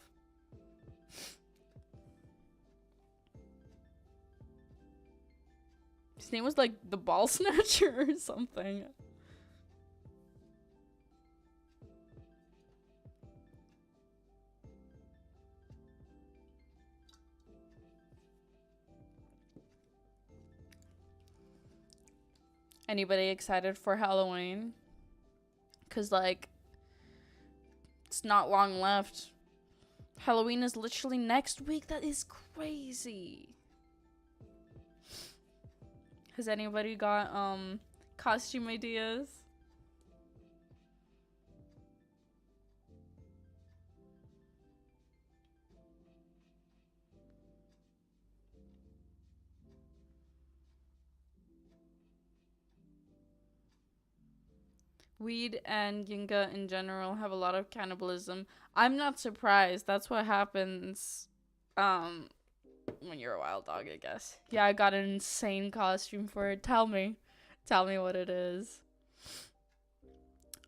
His name was like the Ball Snatcher or something. Anybody excited for Halloween? Because, like, it's not long left. Halloween is literally next week. That is crazy. Has anybody got costume ideas? Weed and Ginga in general have a lot of cannibalism. I'm not surprised. That's what happens when you're a wild dog, I guess. Yeah, I got an insane costume for it. Tell me what it is.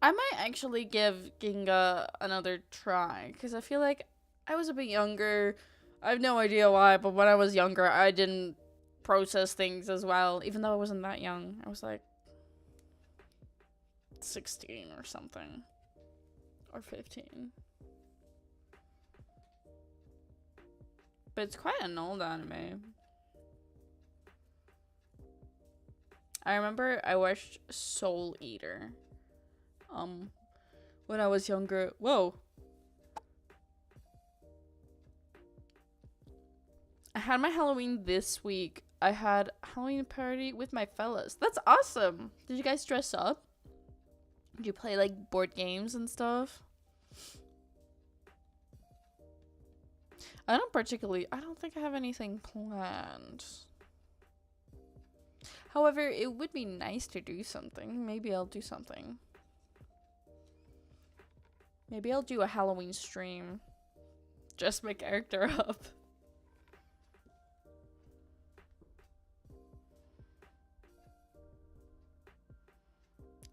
I might actually give Ginga another try because I feel like I was a bit younger. I have no idea why, but when I was younger, I didn't process things as well, even though I wasn't that young. I was like 16 or something, or 15. But it's quite an old anime. I remember I watched Soul Eater when I was younger. Whoa. I had my Halloween this week. I had a Halloween party with my fellas. That's awesome. Did you guys dress up? Did you play, like, board games and stuff? I don't think I have anything planned. However, it would be nice to do something. Maybe I'll do something. Maybe I'll do a Halloween stream. Dress my character up.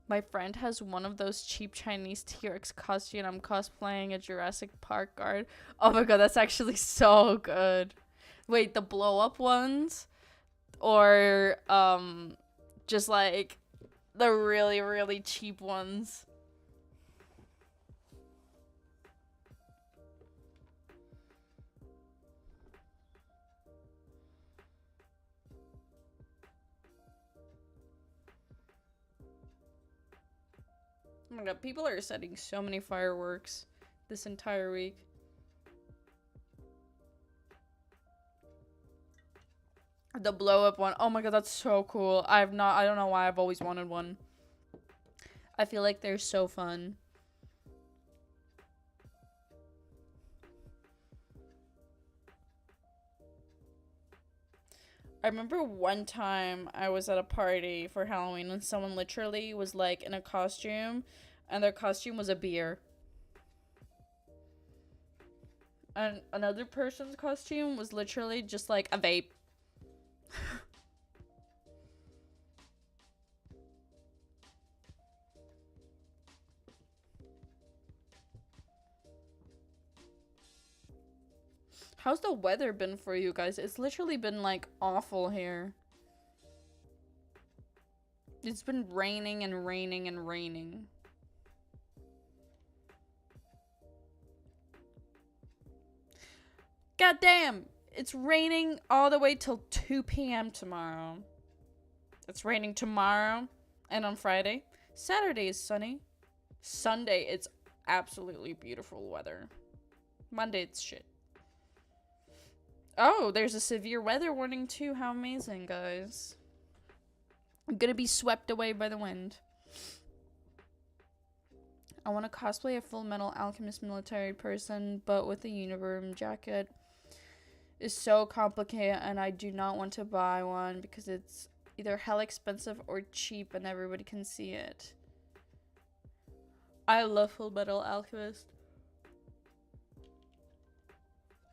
My friend has one of those cheap Chinese T-Rex costumes, and I'm cosplaying a Jurassic Park guard. Oh my god, that's actually so good. Wait, the blow up ones? Or just like the really, really cheap ones? Oh my god, people are setting so many fireworks this entire week. The blow up one. Oh my god, that's so cool. I don't know why I've always wanted one. I feel like they're so fun. I remember one time I was at a party for Halloween and someone literally was like in a costume and their costume was a beer. And another person's costume was literally just like a vape. How's the weather been for you guys? It's literally been like awful here. It's been raining and raining and raining. God damn! It's raining all the way till 2 p.m. tomorrow. It's raining tomorrow and on Friday. Saturday is sunny. Sunday, it's absolutely beautiful weather. Monday, it's shit. Oh, there's a severe weather warning too. How amazing, guys. I'm gonna be swept away by the wind. I want to cosplay a Full Metal Alchemist military person, but with a uniform jacket. Is so complicated, and I do not want to buy one because it's either hella expensive or cheap and everybody can see it. I love Full Metal Alchemist.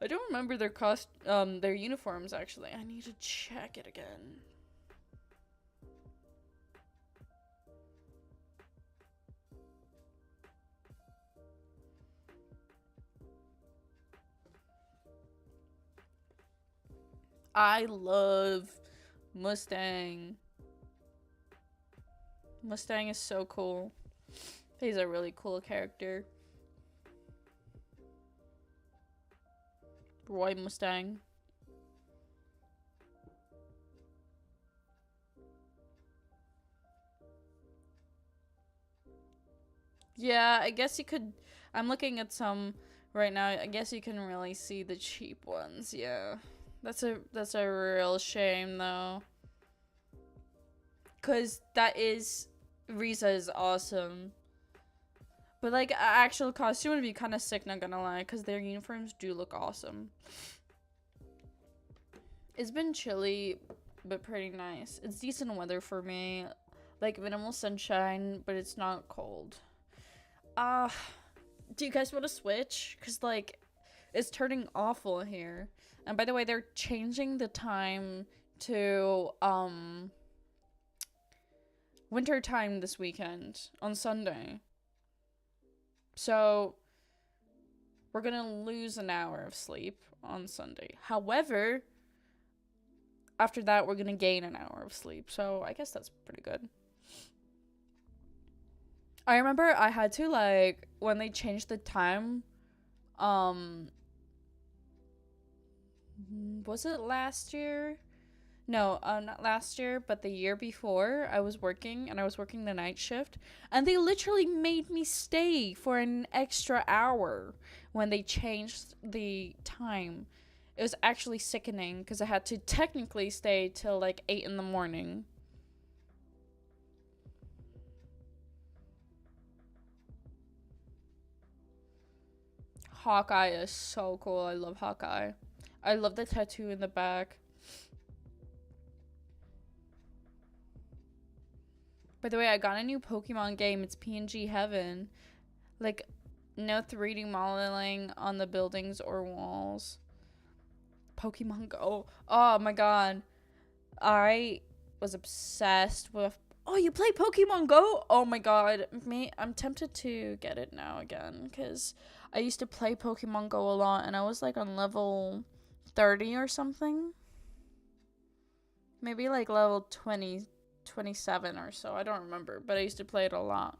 I don't remember their uniforms actually. I need to check it again. I love Mustang. Mustang is so cool. He's a really cool character. Roy Mustang. Yeah, I guess you could. I'm looking at some right now. I guess you can really see the cheap ones. Yeah. That's a real shame though. 'Cause Riza is awesome. But like an actual costume would be kind of sick, not gonna lie, because their uniforms do look awesome. It's been chilly, but pretty nice. It's decent weather for me. Like minimal sunshine, but it's not cold. Do you guys want to switch? Because like, it's turning awful here. And by the way, they're changing the time to winter time this weekend on Sunday. So we're gonna lose an hour of sleep on Sunday. However, after that we're gonna gain an hour of sleep. So I guess that's pretty good. I remember I had to, like, when they changed the time, was it last year? No, not last year, but the year before, I was working, and I was working the night shift, and they literally made me stay for an extra hour when they changed the time. It was actually sickening, because I had to technically stay till, like, 8 in the morning. Hawkeye is so cool. I love Hawkeye. I love the tattoo in the back. By the way, I got a new Pokemon game. It's PNG Heaven. Like, no 3D modeling on the buildings or walls. Pokemon Go. Oh my god. I was obsessed with... Oh, you play Pokemon Go? Oh my god. I'm tempted to get it now again. Because I used to play Pokemon Go a lot. And I was like on level 30 or something. Maybe like level 20, 27 or so. I don't remember, but I used to play it a lot.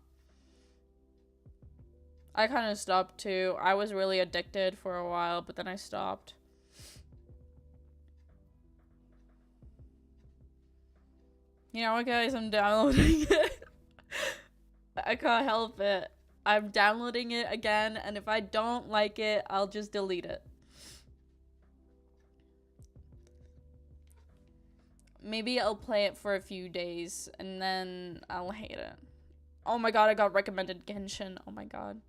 I kind of stopped too. I was really addicted for a while, but then I stopped. You know what, guys? I'm downloading it. I can't help it. I'm downloading it again, and if I don't like it, I'll just delete it. Maybe I'll play it for a few days, and then I'll hate it. Oh my god, I got recommended Genshin. Oh my god.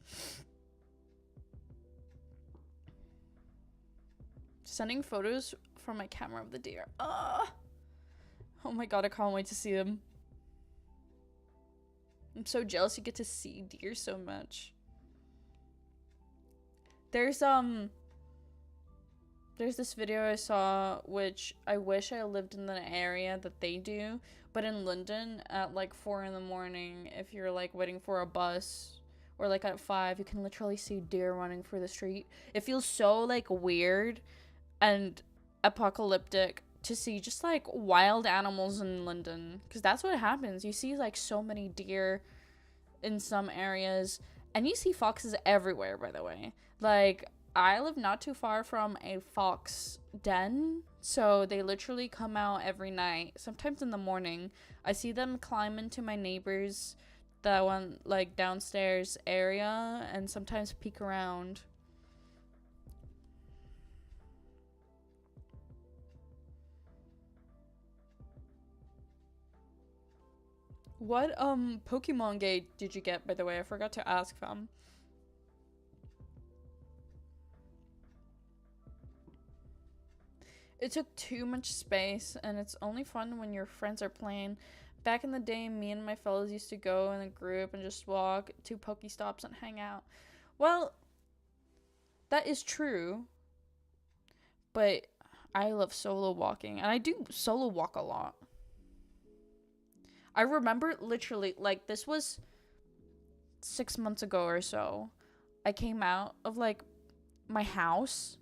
Sending photos from my camera of the deer. Oh my god, I can't wait to see them. I'm so jealous you get to see deer so much. There's this video I saw, which I wish I lived in the area that they do, but in London at like 4 in the morning, if you're like waiting for a bus, or like at 5, you can literally see deer running through the street. It feels so like weird and apocalyptic to see just like wild animals in London, because that's what happens. You see like so many deer in some areas, and you see foxes everywhere, by the way. Like, I live not too far from a fox den, so they literally come out every night, sometimes in the morning. I see them climb into my neighbor's, that one like downstairs area, and sometimes peek around. What Pokemon game did you get, by the way? I forgot to ask them. It took too much space, and it's only fun when your friends are playing. Back in the day, me and my fellows used to go in a group and just walk to Pokestops and hang out. Well, that is true, but I love solo walking, and I do solo walk a lot. I remember literally, like, this was 6 months ago or so. I came out of, like, my house,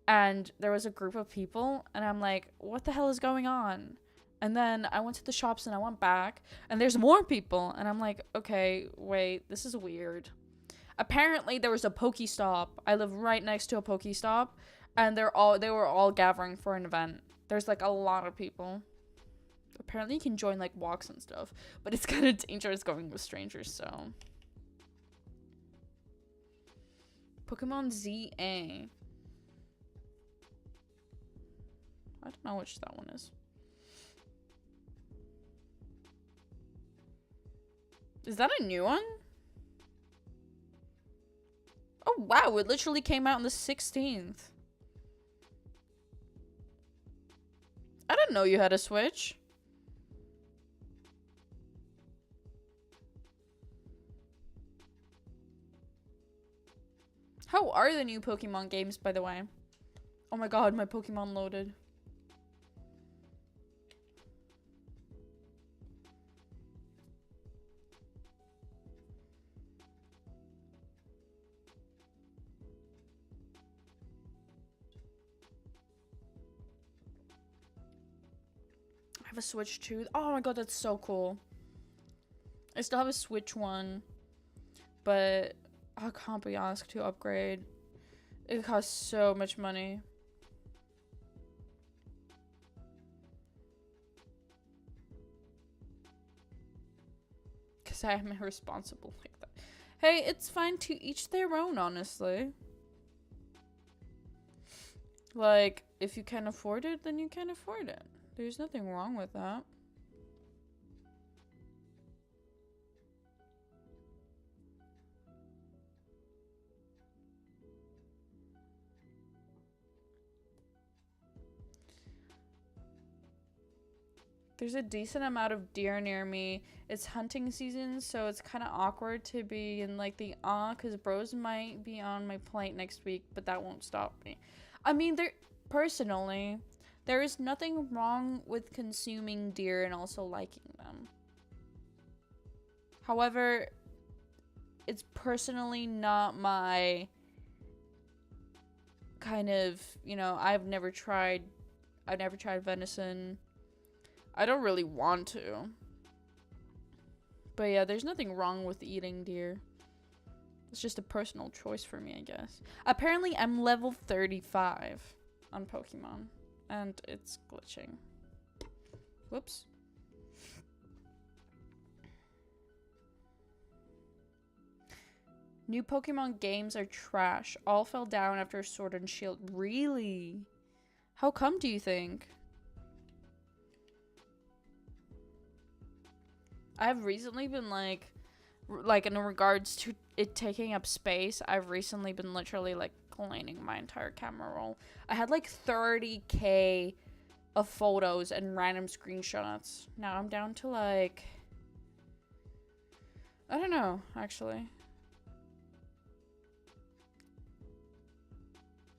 and there was a group of people, and I'm like, what the hell is going on? And then I went to the shops, and I went back, and there's more people, and I'm like, okay, wait, this is weird. Apparently, there was a Pokestop. I live right next to a Pokestop, and they were all gathering for an event. There's, like, a lot of people. Apparently you can join like walks and stuff, but it's kind of dangerous going with strangers, so. Pokemon ZA. I don't know which that one is. Is that a new one? Oh wow, it literally came out on the 16th. I didn't know you had a Switch. How are the new Pokemon games, by the way? Oh my god, my Pokemon loaded. I have a Switch too. Oh my god, that's so cool. I still have a Switch one, but I can't be asked to upgrade. It costs so much money. Because I am irresponsible like that. Hey, it's fine to each their own, honestly. Like, if you can afford it, then you can afford it. There's nothing wrong with that. There's a decent amount of deer near me. It's hunting season, so it's kind of awkward to be in like the because bros might be on my plate next week, but that won't stop me. I mean, personally, there is nothing wrong with consuming deer and also liking them. However, it's personally not my kind of, you know, I've never tried venison. I don't really want to. But yeah, there's nothing wrong with eating deer. It's just a personal choice for me, I guess. Apparently, I'm level 35 on Pokemon. And it's glitching. Whoops. New Pokemon games are trash. All fell down after Sword and Shield. Really? How come, do you think? I've recently been like in regards to it taking up space, I've recently been literally like cleaning my entire camera roll. I had like 30K of photos and random screenshots. Now I'm down to like, I don't know, actually.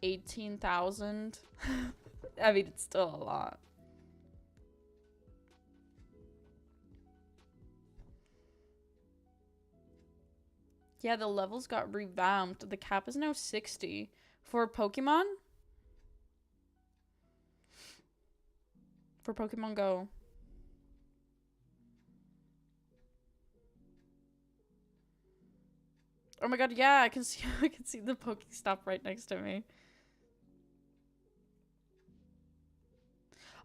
18,000. I mean, it's still a lot. Yeah, the levels got revamped. The cap is now 60. For Pokemon? For Pokemon Go. Oh my god, yeah, I can see the Pokestop right next to me.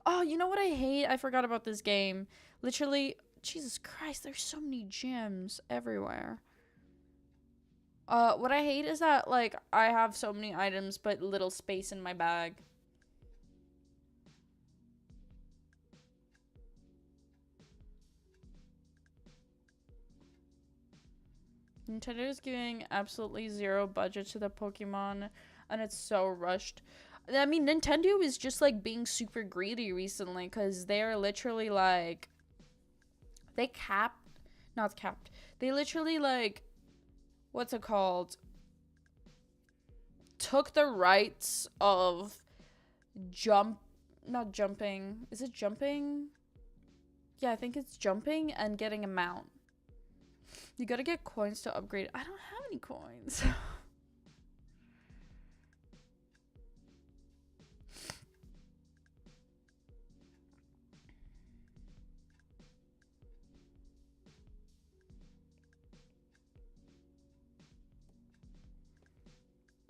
Oh, you know what I hate? I forgot about this game. Literally, Jesus Christ, there's so many gyms everywhere. What I hate is that, like, I have so many items, but little space in my bag. Nintendo is giving absolutely zero budget to the Pokemon, and it's so rushed. I mean, Nintendo is just, like, being super greedy recently, because they're literally, like, they literally, like, what's it called? Took the rights of not jumping. Is it jumping? Yeah, I think it's jumping and getting a mount. You gotta get coins to upgrade. I don't have any coins.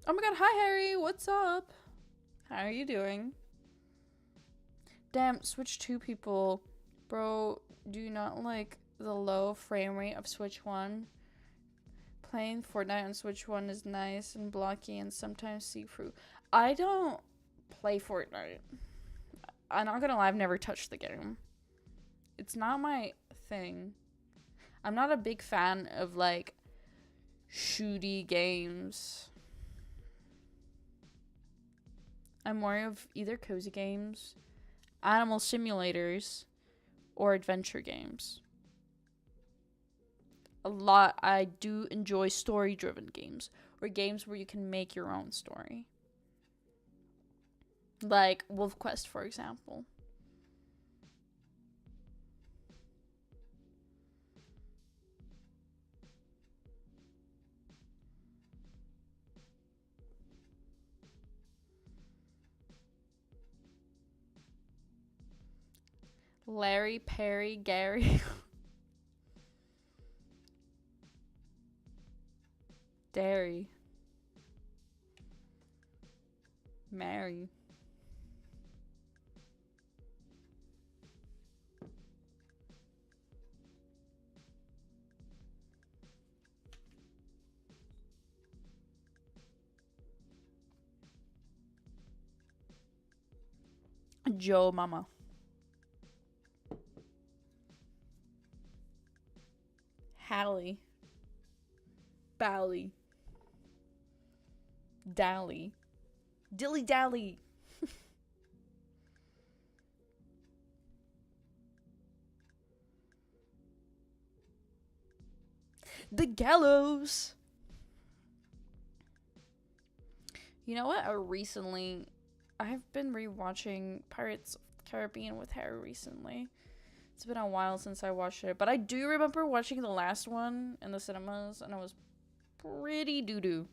Oh my god, hi Harry, what's up? How are you doing? Damn, Switch 2 people. Bro, do you not like the low frame rate of Switch 1? Playing Fortnite on Switch 1 is nice and blocky and sometimes see-through. I don't play Fortnite. I'm not gonna lie, I've never touched the game. It's not my thing. I'm not a big fan of, like, shooty games. I'm more of either cozy games, animal simulators, or adventure games. I do enjoy story-driven games, or games where you can make your own story. Like Wolf Quest, for example. Larry, Perry, Gary. Dairy. Mary. Joe Mama. Hallie. Bally. Dally. Dilly Dally. The Gallows. You know what? I've been rewatching Pirates of the Caribbean with Harry recently. It's been a while since I watched it, but I do remember watching the last one in the cinemas, and it was pretty doo-doo.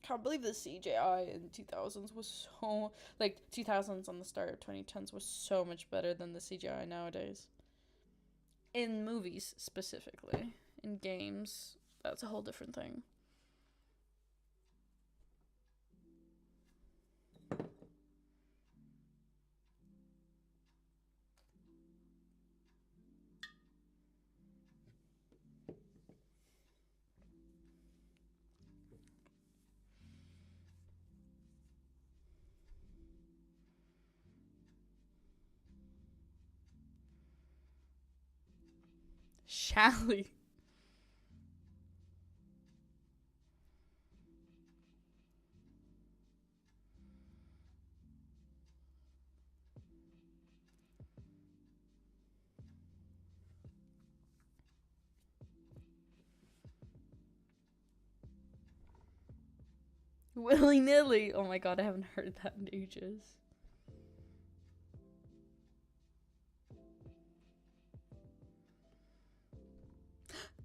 Can't believe the CGI in 2000s was so, like, 2000s on the start of 2010s was so much better than the CGI nowadays. In movies, specifically. In games, that's a whole different thing. Shally. Willy-nilly. Oh my god, I haven't heard that in ages.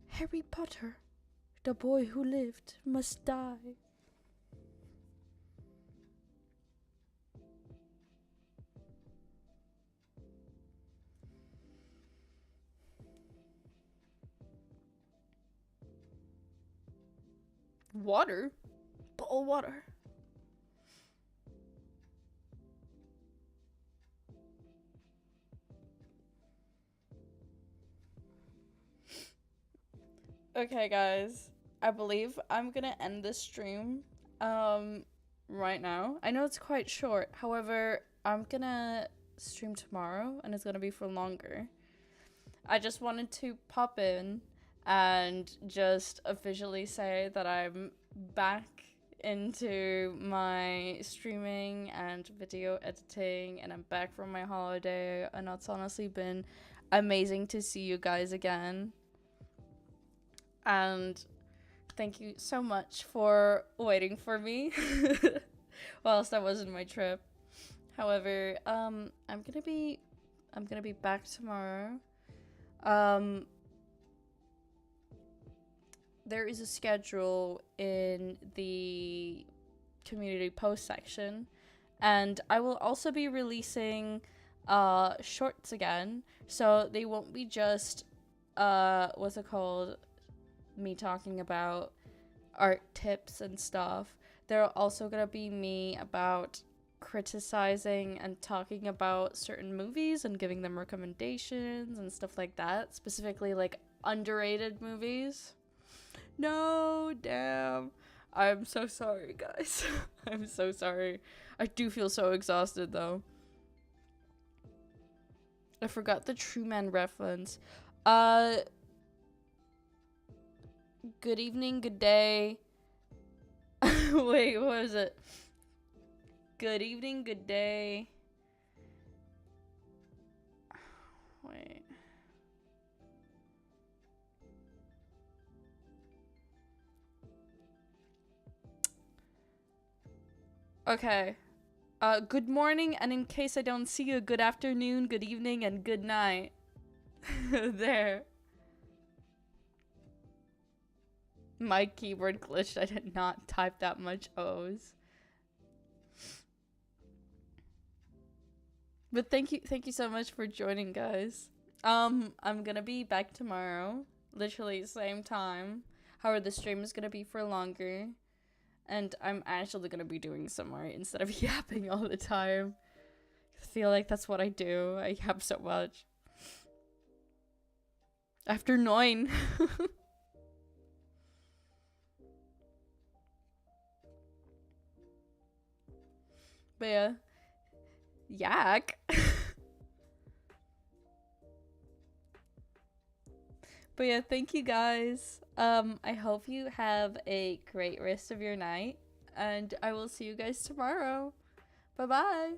Harry Potter. The boy who lived must die. Water? Bottled water. Okay, guys. I believe I'm gonna end this stream right now. I know it's quite short. However, I'm gonna stream tomorrow and it's gonna be for longer. I just wanted to pop in and just officially say that I'm back into my streaming and video editing, and I'm back from my holiday, and it's honestly been amazing to see you guys again. And thank you so much for waiting for me whilst I was in my trip. However, I'm gonna be back tomorrow. There is a schedule in the community post section, and I will also be releasing shorts again, so they won't be just what's it called, me talking about art tips and stuff. There are also gonna be me about criticizing and talking about certain movies and giving them recommendations and stuff like that, specifically like underrated movies. No, damn. I'm so sorry, guys. I'm so sorry. I do feel so exhausted, though. I forgot the True Man reference. Good evening, good day. Wait, what was it? Good evening, good day. Wait. Okay. Good morning, and in case I don't see you, good afternoon, good evening, and good night. There. My keyboard glitched. I did not type that much O's. But thank you so much for joining, guys. I'm gonna be back tomorrow, literally same time. However, the stream is gonna be for longer, and I'm actually gonna be doing some more instead of yapping all the time. I feel like that's what I do. I yap so much. After 9. But yeah. Yak. But yeah, thank you guys. I hope you have a great rest of your night, and I will see you guys tomorrow. Bye bye.